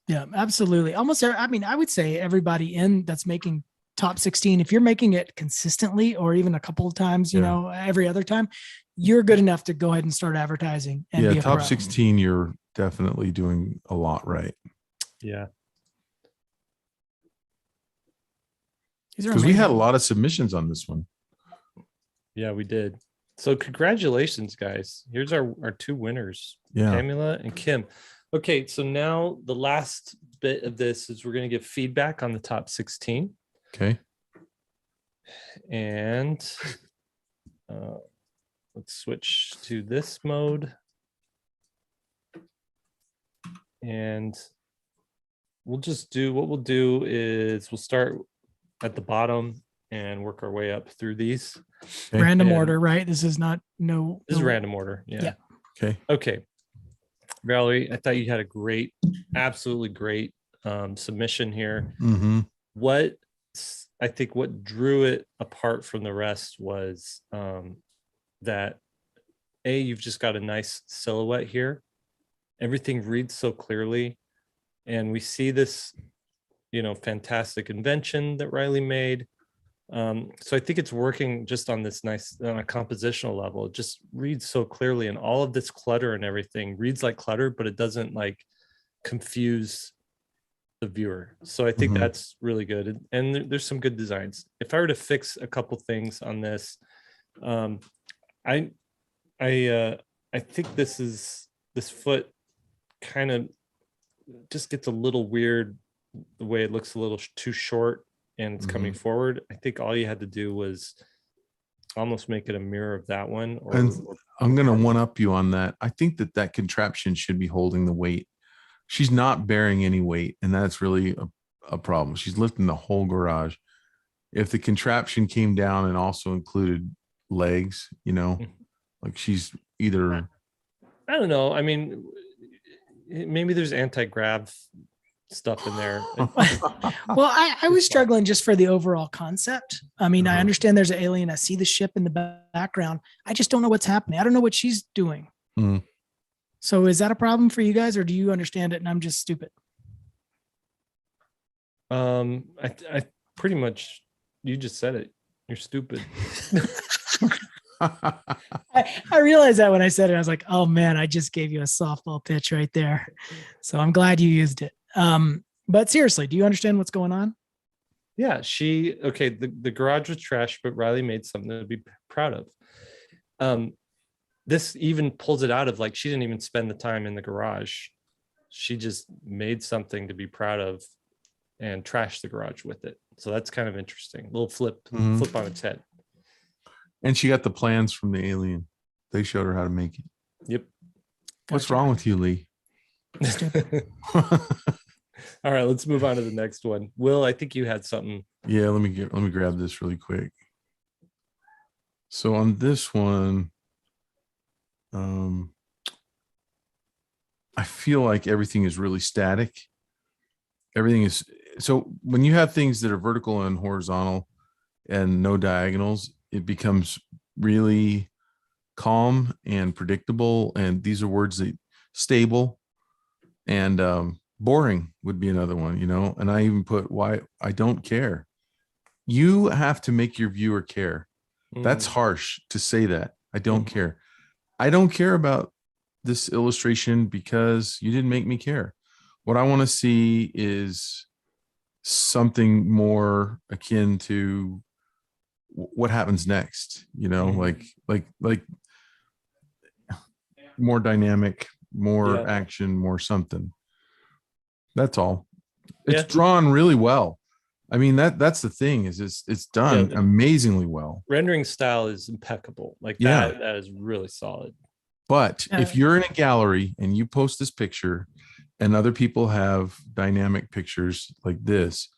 Yeah, absolutely. Almost, I mean, I would say everybody in that's making top 16, if you're making it consistently or even a couple of times, you Yeah. know, every other time, you're good enough to go ahead and start advertising and Yeah, be a top pro. 16, you're definitely doing a lot right. Yeah. These are Because we had a amazing. lot of submissions on this one. Yeah, we did. So congratulations, guys. Here's our two winners, Yeah. Pamela and Kim. Okay, so now the last bit of this is we're going to give feedback on the top 16. Okay. And let's switch to this mode. And we'll just do, what we'll do is we'll start at the bottom and work our way up through these. Okay. Random And- order, right? This is not This is random order. Yeah. Yeah. Okay. Okay. Valerie, I thought you had a great, absolutely great submission here. Mm-hmm. I think what drew it apart from the rest was that you've just got a nice silhouette here. Everything reads so clearly. And we see this, fantastic invention that Riley made. So I think it's working just on this nice, on a compositional level. It just reads so clearly, and all of this clutter and everything reads like clutter, but it doesn't like confuse the viewer. So I think Mhm. that's really good. And there's some good designs. If I were to fix a couple things on this, I think this foot kind of just gets a little weird, the way it looks a little too short and it's coming forward. I think all you had to do was almost make it a mirror of that one. And I'm going to one up you on that. I think that contraption should be holding the weight. She's not bearing any weight, and that's really a problem. She's lifting the whole garage. If the contraption came down and also included legs, like she's either. I don't know. I mean, maybe there's anti-grav stuff in there. Well, I was struggling just for the overall concept. I mean, I Uh-huh. understand there's an alien. I see the ship in the background. I just don't know what's happening. I don't know what she's doing. Mhm. So is that a problem for you guys, or do you understand it and I'm just stupid? I pretty much, you just said it. You're stupid. I realized that when I said it, I was like, oh man, I just gave you a softball pitch right there. So I'm glad you used it. But seriously, do you understand what's going on? Yeah, the garage was trash, but Riley made something to be proud of. This even pulls it out of, like, she didn't even spend the time in the garage. She just made something to be proud of and trashed the garage with it. So that's kind of interesting. A little flip on its head. And she got the plans from the alien. They showed her how to make it. Yep. What's Gotcha. wrong with you, Lee? All right, let's move on to the next one. Will, I think you had something. Yeah, let me grab this really quick. So on this one, I feel like everything is really static. Everything is, so when you have things that are vertical and horizontal and no diagonals, it becomes really calm and predictable. And these are words that stable and boring would be another one, you know. And I even put why I don't care. You have to make your viewer care. That's harsh to say that. I don't care. I don't care about this illustration because you didn't make me care. What I want to see is something more akin to what happens next, you know, like more dynamic, more action, more something. That's all. It's drawn really well. I mean, that's the thing is it's done amazingly well. Rendering style is impeccable. Like that is really solid. But if you're in a gallery and you post this picture and other people have dynamic pictures like this,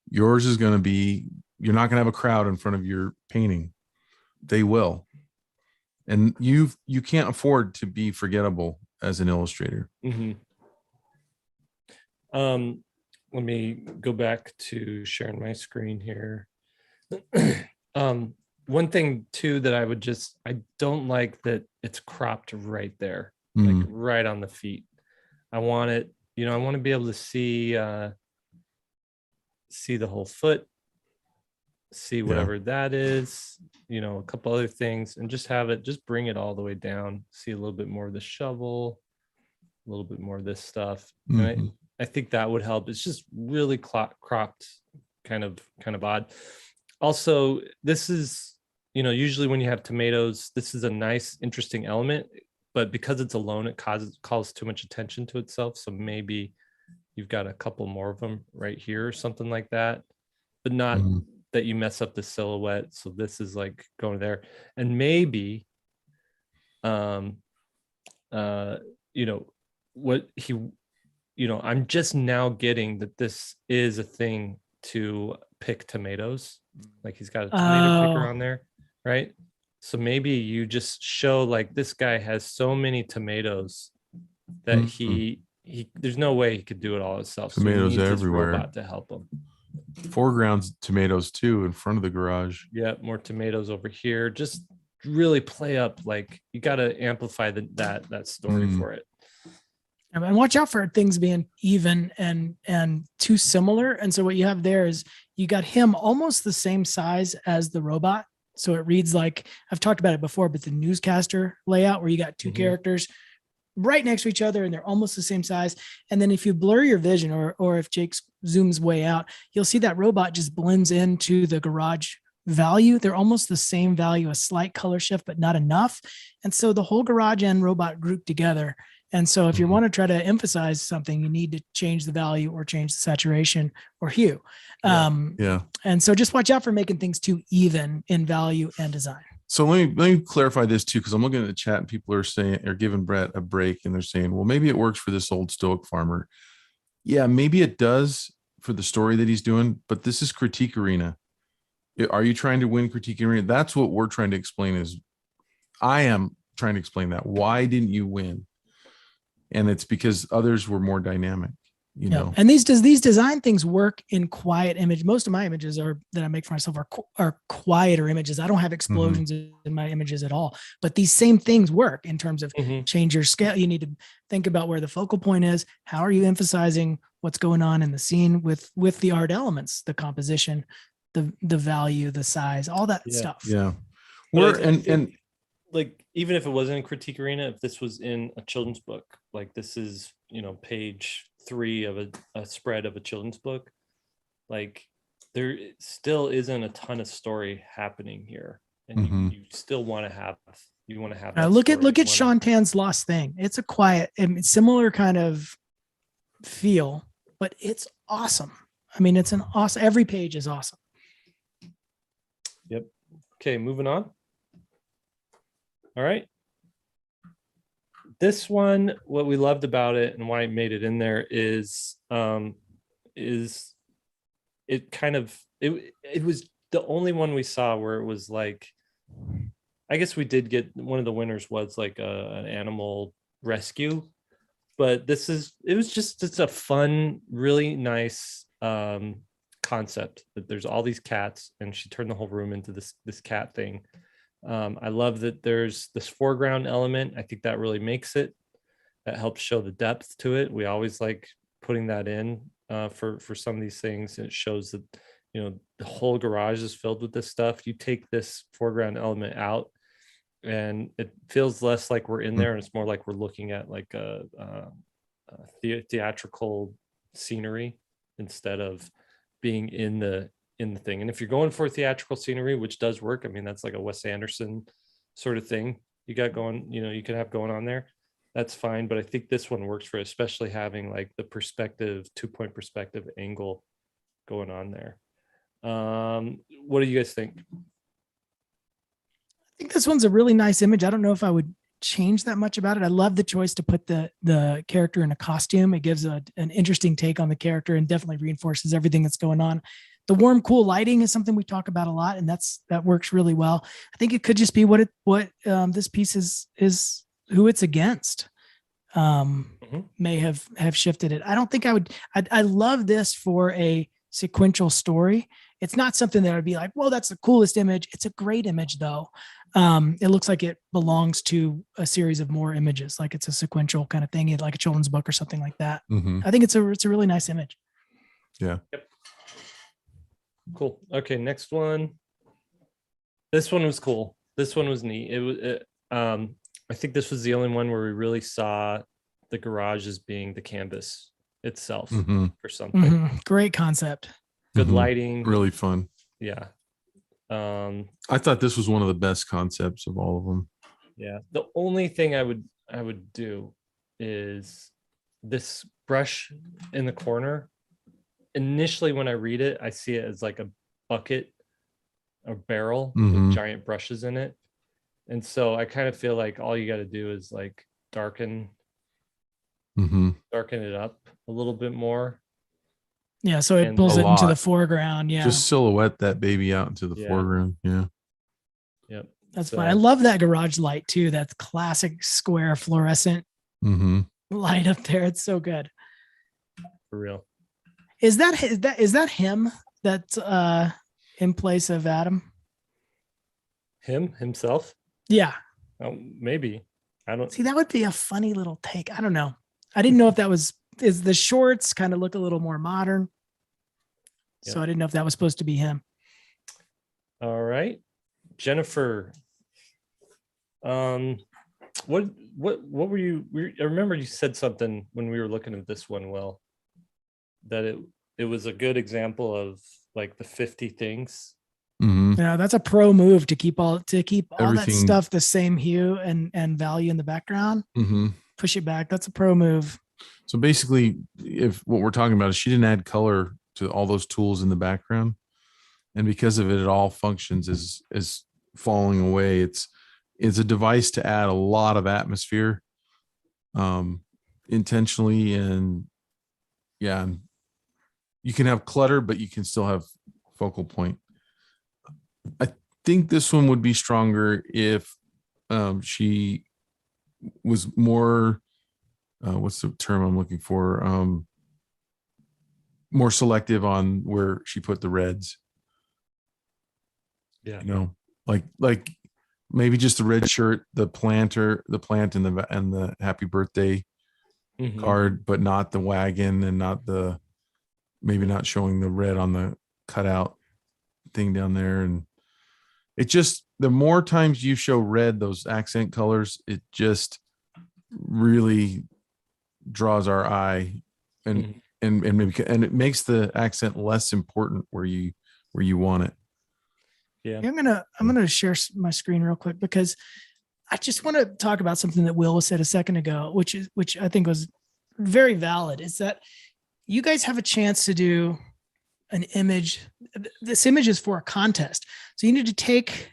yours is going to be, you're not going to have a crowd in front of your painting. They will. And you can't afford to be forgettable as an illustrator. Let me go back to sharing my screen here. One thing too that I don't like that it's cropped right there, like right on the feet. I want it, you know, I want to be able to see the whole foot, see whatever that is, you know, a couple other things, and just bring it all the way down. See a little bit more of the shovel, a little bit more of this stuff. And I think that would help. It's just really cropped, kind of odd. Also, this is, you know, usually when you have tomatoes, this is a nice, interesting element, but because it's alone, it calls too much attention to itself. So maybe you've got a couple more of them right here or something like that, but not that you mess up the silhouette. So this is like going there, and maybe, you know, what he, you know, I'm just now getting that this is a thing to pick tomatoes. Like he's got a tomato picker on there, right? So maybe you just show like this guy has so many tomatoes that he there's no way he could do it all himself. Tomatoes so everywhere. Robot to help him. Foreground's tomatoes too in front of the garage. Yeah, more tomatoes over here. Just really play up, like you got to amplify that story for it. And watch out for things being even and too similar. And so what you have there is you got him almost the same size as the robot. So it reads like, I've talked about it before, but the newscaster layout where you got two characters right next to each other and they're almost the same size. And then if you blur your vision or if Jake zooms way out, you'll see that robot just blends into the garage value. They're almost the same value, a slight color shift, but not enough. And so the whole garage and robot group together. And so if you want to try to emphasize something, you need to change the value or change the saturation or hue. And so just watch out for making things too even in value and design. So let me clarify this too, because I'm looking at the chat and people are saying, are giving Brett a break and they're saying, well, maybe it works for this old stoic farmer. Yeah, maybe it does for the story that he's doing, but this is Critique Arena. Are you trying to win Critique Arena? That's what we're trying to explain is I am trying to explain that. Why didn't you win? And it's because others were more dynamic, you know. And these design things work in quiet image. Most of my images that I make for myself are quieter images. I don't have explosions in my images at all. But these same things work in terms of change your scale. You need to think about where the focal point is. How are you emphasizing what's going on in the scene with the art elements, the composition, the value, the size, all that stuff. Yeah. like even if it wasn't in Critique Arena, if this was in a children's book, like this is, page 3 of a spread of a children's book, like there still isn't a ton of story happening here, and you still want to have that look story. at Sean Tan's Lost Thing. It's a quiet and similar kind of feel, but it's awesome. I mean, it's an awesome, every page is awesome. Yep. Okay, moving on. All right. This one, what we loved about it and why I made it in there is it kind of, it was the only one we saw where it was like, I guess we did get one of the winners was like an animal rescue, but it's a fun, really nice concept that there's all these cats and she turned the whole room into this cat thing. I love that there's this foreground element. I think that really makes it, that helps show the depth to it. We always like putting that in for some of these things. And it shows that, the whole garage is filled with this stuff. You take this foreground element out and it feels less like we're in there, and it's more like we're looking at like a theatrical scenery instead of being in the thing. And if you're going for theatrical scenery, which does work, I mean, that's like a Wes Anderson sort of thing you got going, you could have going on there, that's fine. But I think this one works for it, especially having like the perspective, 2-point perspective angle going on there. What do you guys think? I think this one's a really nice image. I don't know if I would change that much about it. I love the choice to put the character in a costume. It gives an interesting take on the character and definitely reinforces everything that's going on. The warm, cool lighting is something we talk about a lot, and that works really well. I think it could just be what this piece is who it's against. May have shifted it. I don't think I would. I love this for a sequential story. It's not something that I'd be like, "Whoa, that's the coolest image." It's a great image, though. It looks like it belongs to a series of more images, like it's a sequential kind of thing, like a children's book or something like that. I think it's a really nice image. Yeah. Yep. Cool. Okay, next one. This one was cool. This one was neat. I think this was the only one where we really saw the garage as being the canvas itself for something. Great concept. Good lighting. Really fun. Yeah. I thought this was one of the best concepts of all of them. Yeah. The only thing I would do is this brush in the corner. Initially, when I read it, I see it as like a bucket, a barrel with giant brushes in it. And so I kind of feel like all you got to do is like darken it up a little bit more. Yeah, so it pulls it into the foreground. Yeah, just silhouette that baby out into the foreground. Yeah, yep, that's fine. I love that garage light too. That classic square fluorescent light up there. It's so good. For real. Is that him that's in place of Adam? Himself? Yeah. Oh, maybe. I don't see. That would be a funny little take. I don't know. I didn't know if that is the shorts kind of look a little more modern. Yep. So I didn't know if that was supposed to be him. All right. Jennifer. What were you? I remember you said something when we were looking at this one, Will, that it was a good example of like the 50 things. Yeah, that's a pro move to keep all that stuff the same hue and value in the background. Push it back. That's a pro move. So basically, if what we're talking about is she didn't add color to all those tools in the background, and because of it, it all functions as falling away. It's a device to add a lot of atmosphere, intentionally, and yeah, you can have clutter, but you can still have focal point. I think this one would be stronger if she was more what's the term I'm looking for? More selective on where she put the reds. Yeah. Like maybe just the red shirt, the plant and the happy birthday card, but not the wagon and maybe not showing the red on the cutout thing down there. And it just, the more times you show red, those accent colors, it just really draws our eye, and Mhm. and maybe, and it makes the accent less important where you want it. Yeah. I'm gonna share my screen real quick because I just want to talk about something that Will said a second ago, which I think was very valid. Is that you guys have a chance to do an image. This image is for a contest, so you need to take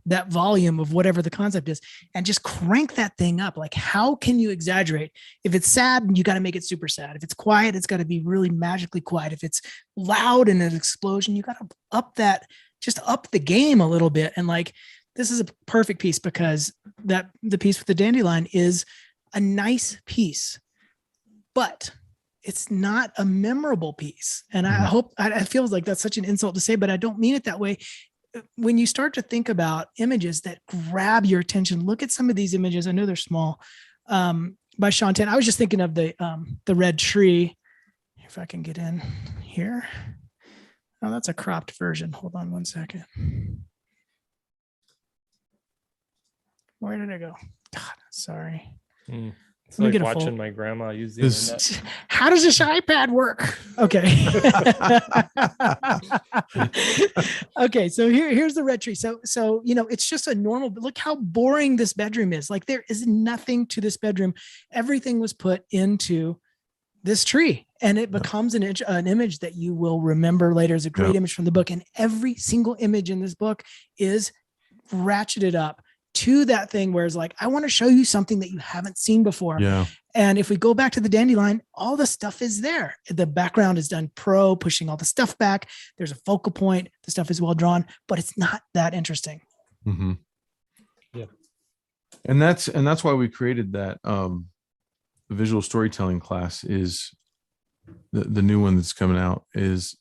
that volume of whatever the concept is and just crank that thing up. Like, how can you exaggerate? If it's sad, you got to make it super sad. If it's quiet, it's got to be really magically quiet. If it's loud and an explosion, you got to up the game a little bit. And like, this is a perfect piece because the piece with the dandelion is a nice piece, but it's not a memorable piece. And I feel like that's such an insult to say, but I don't mean it that way. When you start to think about images that grab your attention, look at some of these images. I know they're small, by Sean Ten. I was just thinking of the red tree. If I can get in here. Oh, that's a cropped version. Hold on one second. Where did it go? God, sorry. It's like watching my grandma use the internet. How does this iPad work? Okay. Okay. So here's the red tree. So, it's just a normal, look how boring this bedroom is. Like, there is nothing to this bedroom. Everything was put into this tree, and it becomes an image that you will remember later as a great image from the book. And every single image in this book is ratcheted up to that thing where it's like, I want to show you something that you haven't seen before. Yeah. And if we go back to the dandelion, all the stuff is there. The background is done pushing all the stuff back. There's a focal point. The stuff is well drawn, but it's not that interesting. Mm-hmm. Yeah. And that's why we created that visual storytelling class. Is the new one that's coming out. Is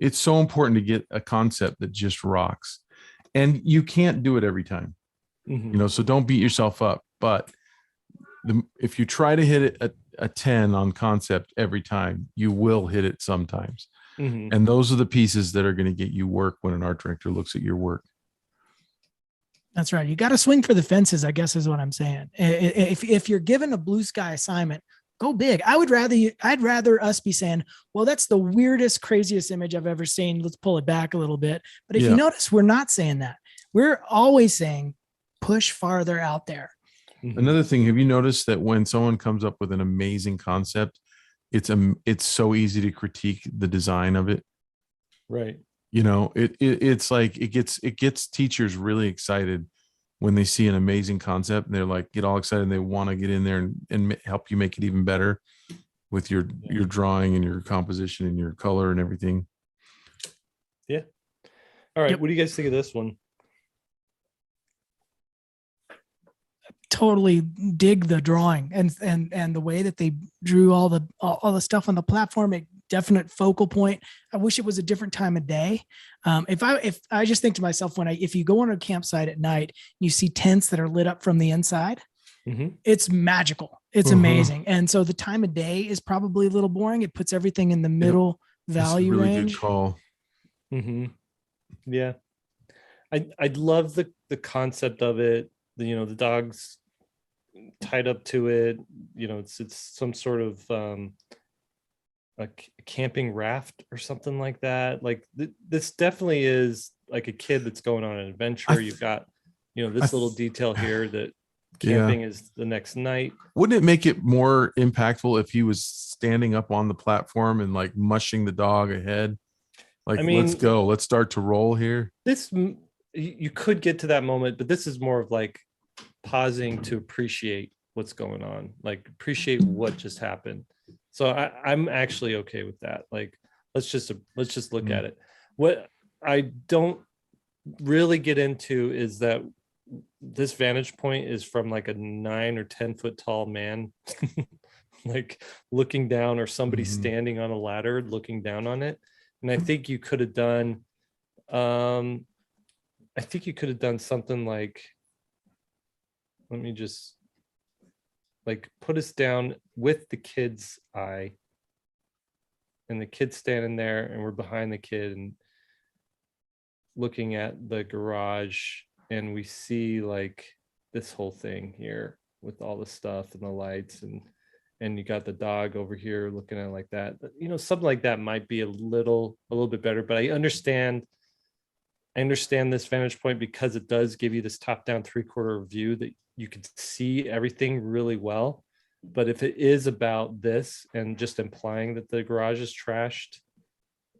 it's so important to get a concept that just rocks, and you can't do it every time. So don't beat yourself up. But if you try to hit it a 10 on concept every time, you will hit it sometimes. And those are the pieces that are going to get you work when an art director looks at your work. That's right. You got to swing for the fences, I guess, is what I'm saying. If you're given a blue sky assignment, go big. I'd rather us be saying, well, that's the weirdest, craziest image I've ever seen. Let's pull it back a little bit. But if you notice, we're not saying that. We're always saying, push farther out there. Another thing, have you noticed that when someone comes up with an amazing concept, it's so easy to critique the design of it? Right. It's like it gets teachers really excited when they see an amazing concept, and they're like, get all excited, and they want to get in there and help you make it even better with your drawing and your composition and your color and everything. Yeah. All right. What do you guys think of this one? Totally dig the drawing and the way that they drew all the stuff on the platform. A definite focal point. I wish it was a different time of day. If I just think to myself, if you go on a campsite at night, you see tents that are lit up from the inside, it's magical. It's amazing. And so the time of day is probably a little boring. It puts everything in the middle value That's a really range. good call. Yeah. I love the concept of it. The dog's tied up to it. It's some sort of a camping raft or something like that. Like this definitely is like a kid that's going on an adventure. You've got this little detail here that camping is the next night. Wouldn't it make it more impactful if he was standing up on the platform and like mushing the dog ahead? Like, let's go, let's start to roll here. This, you could get to that moment, but this is more of like pausing to appreciate what's going on, like appreciate what just happened. So I'm actually okay with that. Like, let's just look at it. What I don't really get into is that this vantage point is from like a 9 or 10 foot tall man, like looking down, or somebody standing on a ladder looking down on it. And I think you could have done, something like, let me just like put us down with the kid's eye, and the kid's standing there, and we're behind the kid and looking at the garage, and we see like this whole thing here with all the stuff and the lights, and you got the dog over here looking at it like that. You know, something like that might be a little bit better, but I understand this vantage point because it does give you this top-down three-quarter view that you can see everything really well. But if it is about this and just implying that the garage is trashed,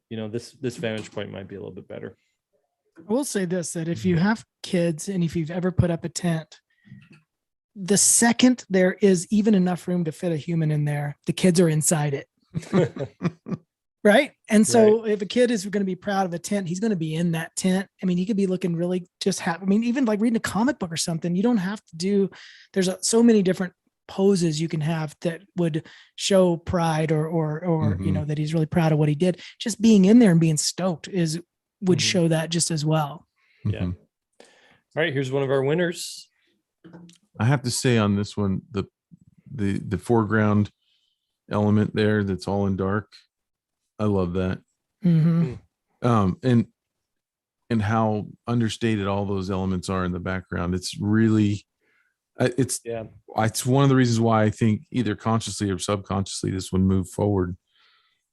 you know, this vantage point might be a little bit better. I will say this, that if you have kids and if you've ever put up a tent, the second there is even enough room to fit a human in there, the kids are inside it. Right. And so if a kid is going to be proud of a tent, he's going to be in that tent. I mean, he could be looking really just happy. I mean, even like reading a comic book or something, you don't have to do, there's so many different poses you can have that would show pride or you know, that he's really proud of what he did. Just being in there and being stoked would show that just as well. Yeah. All right. Here's one of our winners. I have to say on this one, the foreground element there that's all in dark. I love that. And how understated all those elements are in the background. It's really, it's one of the reasons why I think either consciously or subconsciously this one moved forward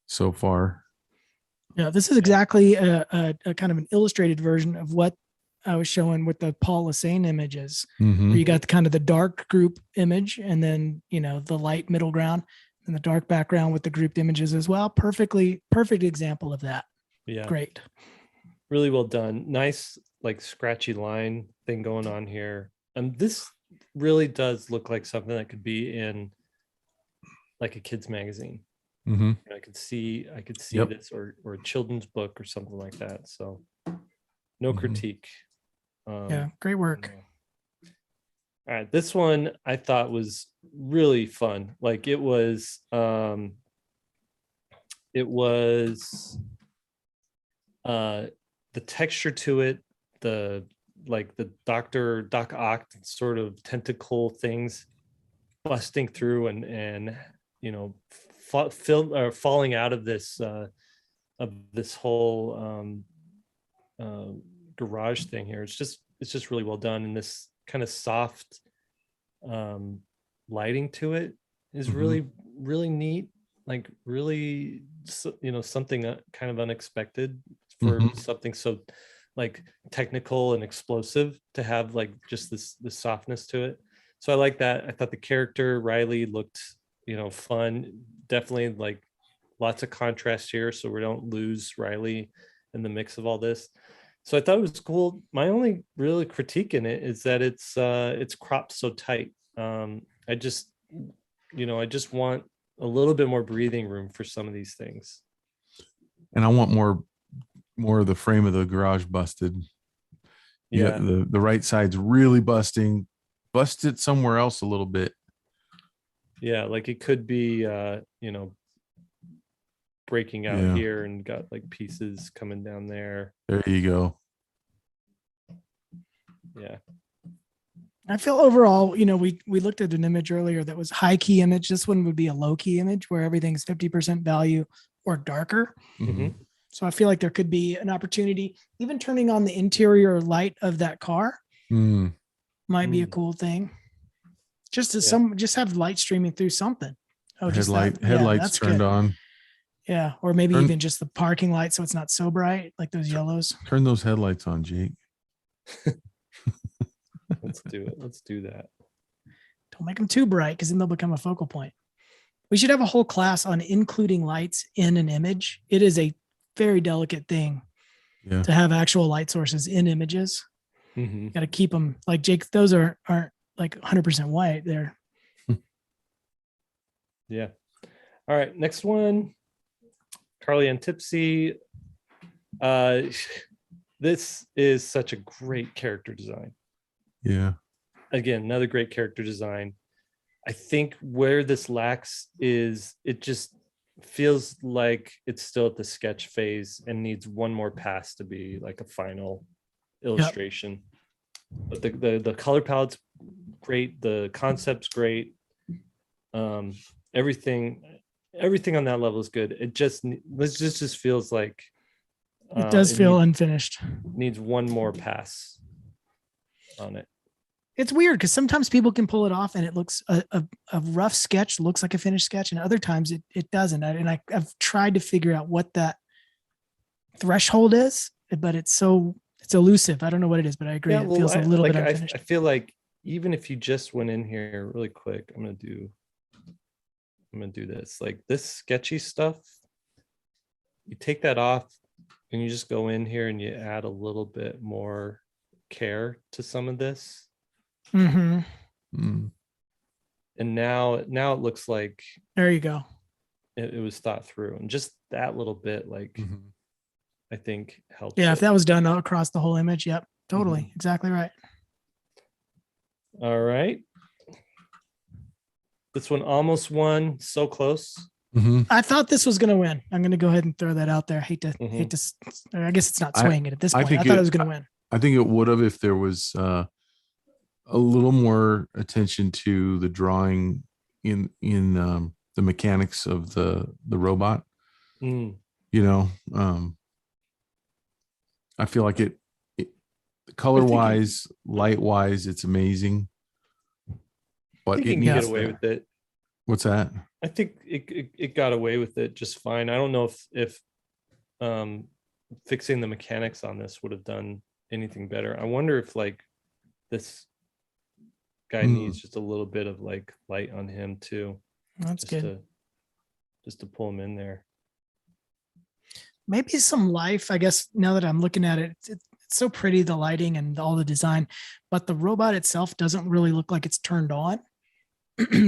so far. Yeah, this is exactly a kind of an illustrated version of what I was showing with the Paul Lassane images. Where you got the kind of the dark group image and then, you know, the light middle ground and the dark background with the grouped images as well. Perfect example of that. Yeah. Great. Really well done. Nice, like scratchy line thing going on here. And this really does look like something that could be in like a kid's magazine. I could see this or a children's book or something like that. So no critique. Yeah, great work. All right, this one I thought was really fun. Like it was the texture to it, the Doc Ock sort of tentacle things busting through and you know falling out of this whole garage thing here. It's just really well done, and this kind of soft lighting to it is really neat, like really, you know, something kind of unexpected for something so like technical and explosive to have like just this softness to it. So I like that. I thought the character Riley looked, you know, fun. Definitely like lots of contrast here, so we don't lose Riley in the mix of all this. So I thought it was cool. My only really critique in it is that it's cropped so tight. I just want a little bit more breathing room for some of these things. And I want more of the frame of the garage busted. Yeah, the right side's really busted somewhere else a little bit. Yeah, like it could be you know, breaking out here and got like pieces coming down there. There you go. Yeah. I feel overall, you know, we looked at an image earlier that was high key image. This one would be a low key image where everything's 50% value or darker. So I feel like there could be an opportunity, even turning on the interior light of that car might be a cool thing. Just just have light streaming through something. Headlights turned on. Yeah, or maybe even just the parking light, so it's not so bright, like those yellows. Turn those headlights on, Jake. Let's do it. Let's do that. Don't make them too bright, because then they'll become a focal point. We should have a whole class on including lights in an image. It is a very delicate thing to have actual light sources in images. Got to keep them, like Jake, those aren't like 100% white there. Yeah. All right, next one. Carly and Tipsy. This is such a great character design. Yeah. Again, another great character design. I think where this lacks is it just feels like it's still at the sketch phase and needs one more pass to be like a final illustration. But the color palette's great, the concept's great. Everything on that level is good. It just feels like it does feel unfinished. Needs one more pass. on it. It's weird because sometimes people can pull it off and it looks a rough sketch looks like a finished sketch, and other times it doesn't. I've tried to figure out what that threshold is, but it's elusive. I don't know what it is, but I agree. Yeah, It well, feels a little bit I unfinished. feel like even if you just went in here really quick, I'm gonna do this. Like this sketchy stuff, you take that off and you just go in here and you add a little bit more care to some of this. Mm-hmm. Mm. And now it looks like There you go. it was thought through, and just that little bit, like Mhm. I think helps. Yeah, it. if that was done across the whole image, yep, totally, exactly right. All right. This one almost won, so close. Mhm. I thought this was going to win. I'm going to go ahead and throw that out there. Hate to, I guess it's not swaying it at this I point. I think thought it- it was going to win. I think it would have if there was a little more attention to the drawing in the mechanics of the robot. Mm, You know, I feel like it color wise, light wise, it's amazing. I But think it you can needs get away that. with it. What's that? I think it got away with it just fine. I don't know if fixing the mechanics on this would have done anything better. I wonder if like this guy needs just a little bit of like light on him too. That's good. Just to pull him in there. Maybe some life, I guess. Now that I'm looking at it, it's so pretty, the lighting and all the design, but the robot itself doesn't really look like it's turned on.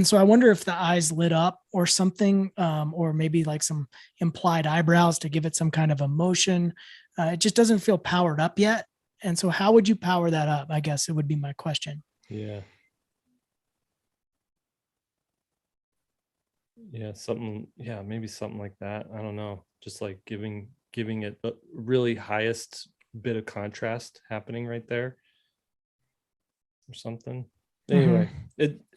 So I wonder if the eyes lit up or something, or maybe like some implied eyebrows to give it some kind of emotion. It just doesn't feel powered up yet. And so how would you power that up? I guess it would be my question. Yeah. Maybe something like that. I don't know. Just like giving it the really highest bit of contrast happening right there or something. Anyway,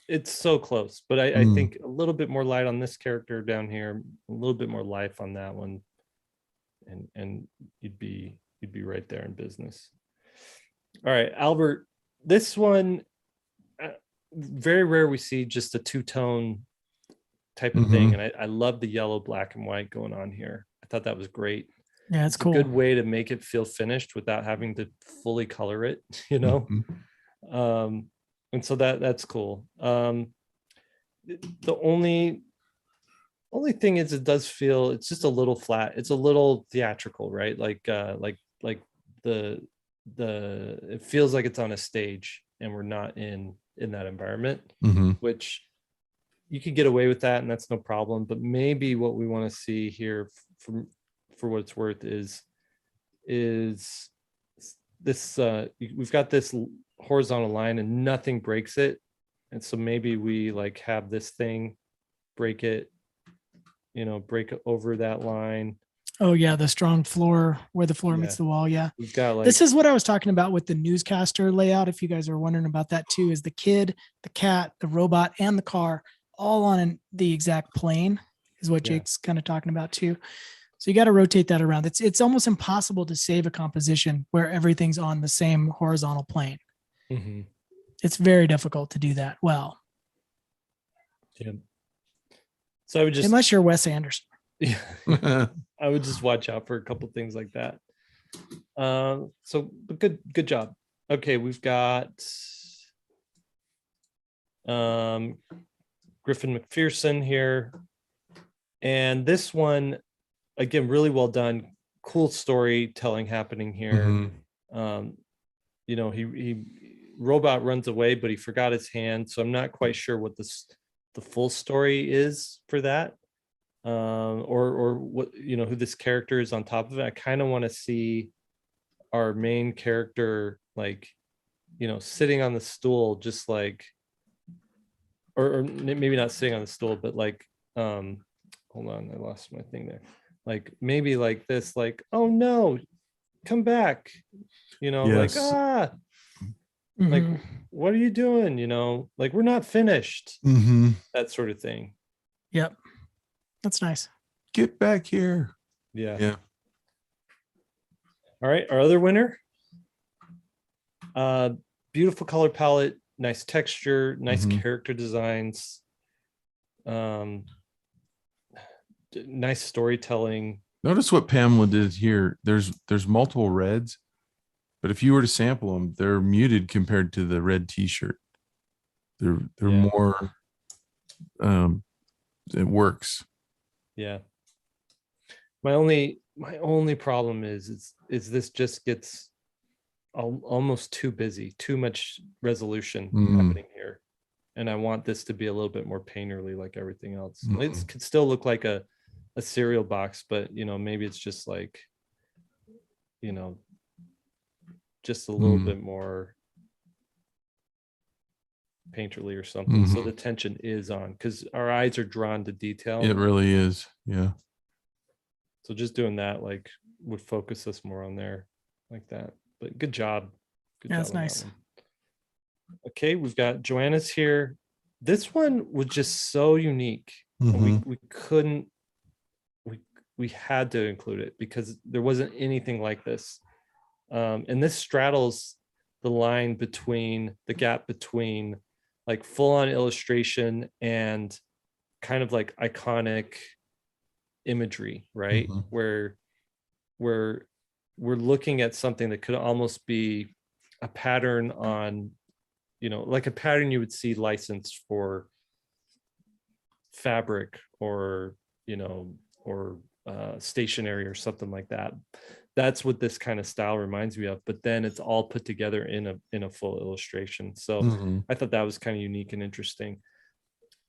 it's so close, but I think a little bit more light on this character down here, a little bit more life on that one, and you'd be right there in business. All right, Albert, this one, very rare we see just a two-tone type of thing, and I love the yellow, black, and white going on here. I thought that was great. Yeah, it's cool. A good way to make it feel finished without having to fully color it, you know. And so that's cool. The only thing is, it does feel, it's just a little flat. It's a little theatrical, right? Like the it feels like it's on a stage and we're not in that environment, which you could get away with that and that's no problem. But maybe what we want to see here, for what it's worth, is this we've got this horizontal line and nothing breaks it, and so maybe we like have this thing break it, break over that line. Oh yeah, the strong floor where the floor meets the wall. Yeah, we've got like, this is what I was talking about with the newscaster layout. If you guys are wondering about that too, is the kid, the cat, the robot, and the car all on the exact plane is what Jake's kind of talking about too. So you got to rotate that around. It's almost impossible to save a composition where everything's on the same horizontal plane. It's very difficult to do that well. Yeah. So I would just, unless you're Wes Anderson. Yeah, I would just watch out for a couple things like that. So good job. Okay, we've got Griffin McPherson here, and this one again, really well done. Cool storytelling happening here. He robot runs away, but he forgot his hand, so I'm not quite sure what the full story is for that. Or what, who this character is on top of it. I kind of want to see our main character like, sitting on the stool, just like, or maybe not sitting on the stool, but like, hold on, I lost my thing there. Like maybe like this, like, oh no, come back, like, like, what are you doing? Like, we're not finished, that sort of thing. Yep. That's nice. Get back here. Yeah. All right. Our other winner, beautiful color palette, nice texture, nice Mhm. character designs, nice storytelling. Notice what Pamela did here. There's multiple reds, but if you were to sample them, they're muted compared to the red t-shirt. They're Yeah. more it works. Yeah. My only problem is this just gets almost too busy, too much resolution happening here. And I want this to be a little bit more painterly like everything else. It could still look like a cereal box, but maybe it's just like, just a little bit more painterly or something. So the tension is on because our eyes are drawn to detail. It really is. Yeah. So just doing that like would focus us more on there like that. But good job. Good job. That's nice. Okay, we've got Joanna's here. This one was just so unique. We couldn't, we had to include it because there wasn't anything like this. And this straddles the line between the gap between like full-on illustration and kind of like iconic imagery, right? Where we're looking at something that could almost be a pattern on, like a pattern you would see licensed for fabric or stationery or something like that. That's what this kind of style reminds me of, but then it's all put together in a full illustration. So I thought that was kind of unique and interesting.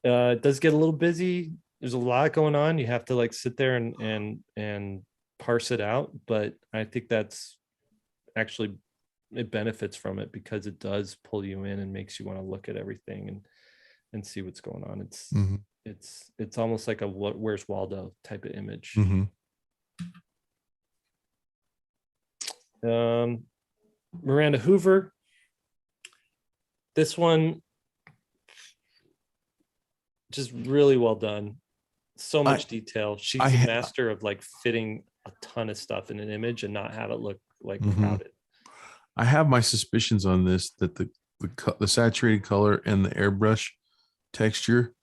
It does get a little busy. There's a lot going on. You have to like sit there and parse it out, but I think that's actually, it benefits from it because it does pull you in and makes you want to look at everything and see what's going on. It's almost like a Where's Waldo type of image. Miranda Hoover. This one just really well done. So much detail. She's a master of like fitting a ton of stuff in an image and not have it look like crowded. I have my suspicions on this that the saturated color and the airbrush texture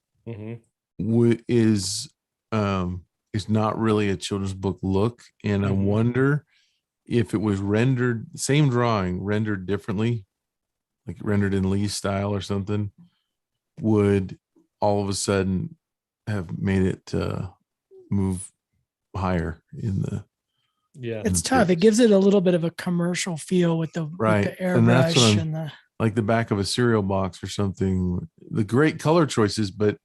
is not really a children's book look, and I wonder if it was rendered, same drawing rendered differently, like rendered in Lee's style or something, would all of a sudden have made it move higher in the. Yeah, it's tough. It gives it a little bit of a commercial feel with the airbrush and the like the back of a cereal box or something. The great color choices, but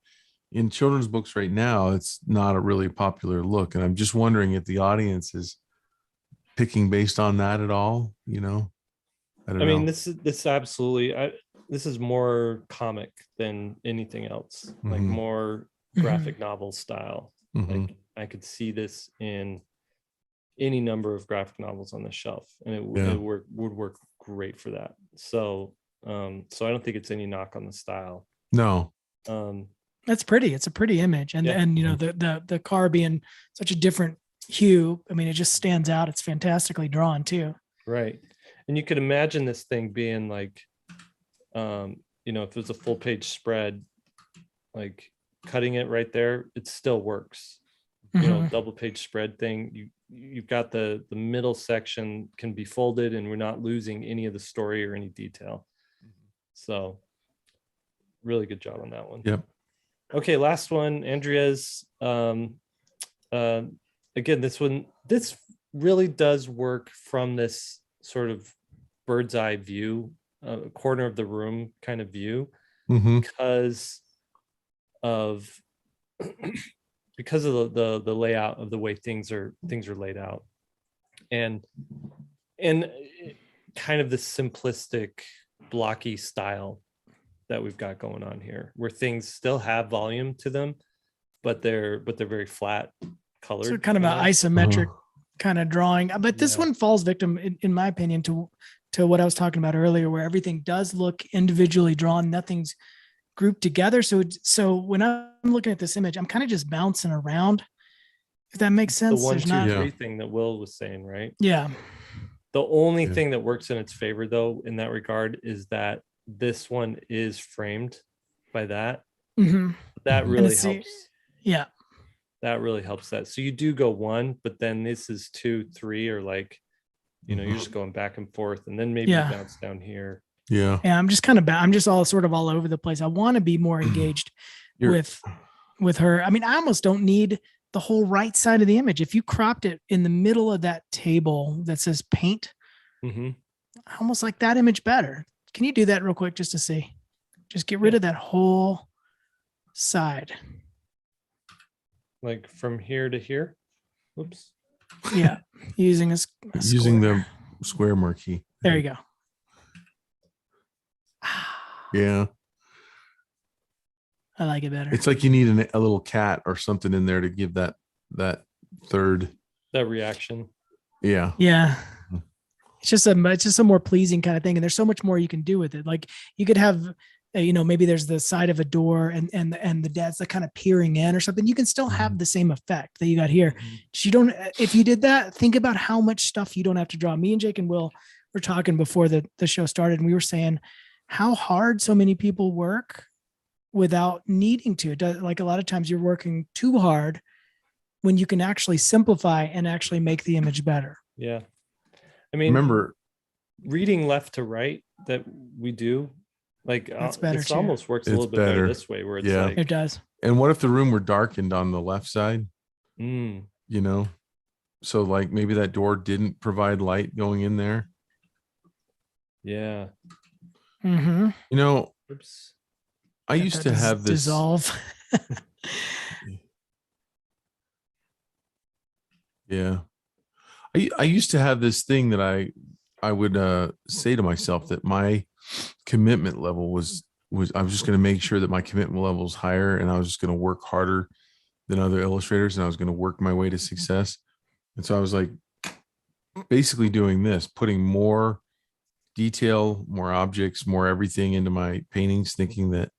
in children's books right now, it's not a really popular look. And I'm just wondering if the audience is picking based on that at all. I don't know. mean, this is absolutely. This is more comic than anything else. Like more graphic novel style. Like I could see this in any number of graphic novels on the shelf, and it would work great for that. So I don't think it's any knock on the style. No. That's pretty. It's a pretty image, and the car being such a different hue. I mean, it just stands out. It's fantastically drawn too. Right, and you could imagine this thing being like, if it was a full page spread, like cutting it right there, it still works. Double page spread thing. You've got the middle section can be folded, and we're not losing any of the story or any detail. So, really good job on that one. Yep. Okay, last one, Andrea's. Again, this really does work from this sort of bird's eye view, corner of the room kind of view, because of the layout of the way things are laid out, and kind of the simplistic blocky style that we've got going on here, where things still have volume to them, but they're very flat colored. So kind of an isometric kind of drawing. But this one falls victim, in my opinion, to what I was talking about earlier, where everything does look individually drawn, nothing's grouped together. So when I'm looking at this image, I'm kind of just bouncing around, if that makes sense. The 1, 2, 3 thing that Will was saying, right? Yeah. The only Yeah. thing that works in its favor, though, in that regard, is that this one is framed by that. Mhm. That Mhm. really it's the- helps. Yeah. That really helps that. So you do go one, but then this is 2, 3, or like, you're Mhm. just going back and forth, and then maybe Yeah. you bounce down here. Yeah. Yeah. I'm just I'm just all sort of all over the place. I want to be more engaged You're- with her. I mean, I almost don't need the whole right side of the image. If you cropped it in the middle of that table that says paint, Mhm. I almost like that image better. Can you do that real quick just to see? Just get rid Yeah. of that whole side. Like from here to here. Whoops. Yeah. Using a using square. the square marquee. There you go. Yeah. I like it better. It's like you need a little cat or something in there to give that third. That reaction. Yeah. Yeah. It's just a more pleasing kind of thing. And there's so much more you can do with it. Like you could have, maybe there's the side of a door and the dad's like kind of peering in or something. You can still have the same effect that you got here. You don't, if you did that, think about how much stuff you don't have to draw. Me and Jake and Will were talking before the show started, and we were saying how hard so many people work without needing to. Like a lot of times you're working too hard when you can actually simplify and actually make the image better. Yeah. I mean, Remember, reading left to right that we do, like That's better this too. almost works a It's little bit better better. this way, where it's Yeah. like, It does. and what if the room were darkened on the left side? mm, So like maybe that door didn't provide light going in there. yeah. Mm-hmm. Oops. I used to have this. dissolve. Yeah. I used to have this thing that I would say to myself that my commitment level was I was just going to make sure that my commitment level was higher, and I was just going to work harder than other illustrators, and I was going to work my way to success. And so I was like basically doing this, putting more detail, more objects, more everything into my paintings, thinking that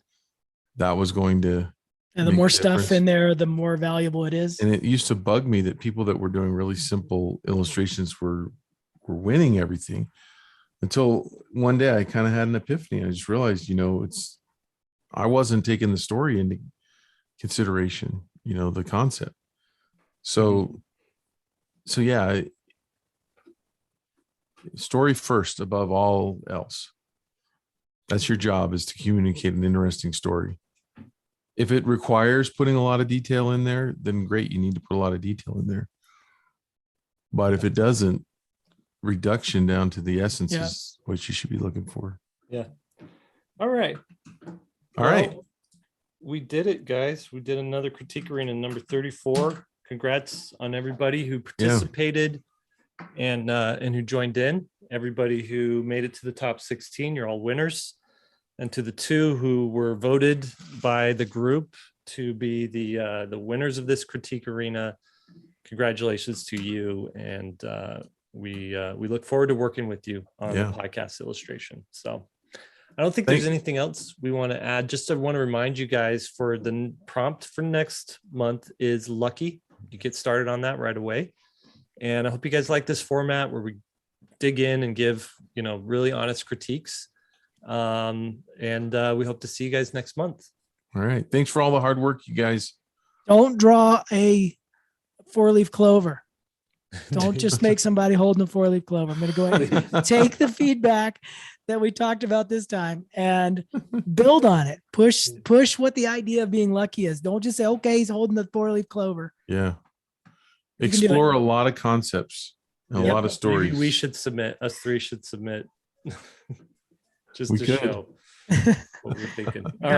was going to And the make more a stuff difference. in there, the more valuable it is. And it used to bug me that people that were doing really simple illustrations were winning everything, until one day I kind of had an epiphany. I just realized, I wasn't taking the story into consideration, the concept. So yeah, story first above all else. That's your job, is to communicate an interesting story. If it requires putting a lot of detail in there, then great, you need to put a lot of detail in there. But if it doesn't, reduction down to the essence is what you should be looking for. Yeah. All right. All right. Well, we did it, guys. We did another Critique Arena number 34. Congrats on everybody who participated and who joined in. Everybody who made it to the top 16, you're all winners. And to the 2 who were voted by the group to be the winners of this Critique Arena, congratulations to you. And we look forward to working with you on the podcast illustration. So I don't think there's anything else we want to add. Just I want to remind you guys, for the prompt for next month is lucky. You get started on that right away. And I hope you guys like this format where we dig in and give, really honest critiques. And we hope to see you guys next month. All right. Thanks for all the hard work, you guys. Don't draw a 4-leaf clover. Don't just make somebody holding a 4-leaf clover. I'm going to go ahead and take the feedback that we talked about this time and build on it. Push what the idea of being lucky is. Don't just say, okay, he's holding the 4-leaf clover. Yeah. You can do Explore it. a lot of concepts and a lot of stories. Maybe we should submit. Us 3 should submit. Just We to could. show what we're thinking. All Guys,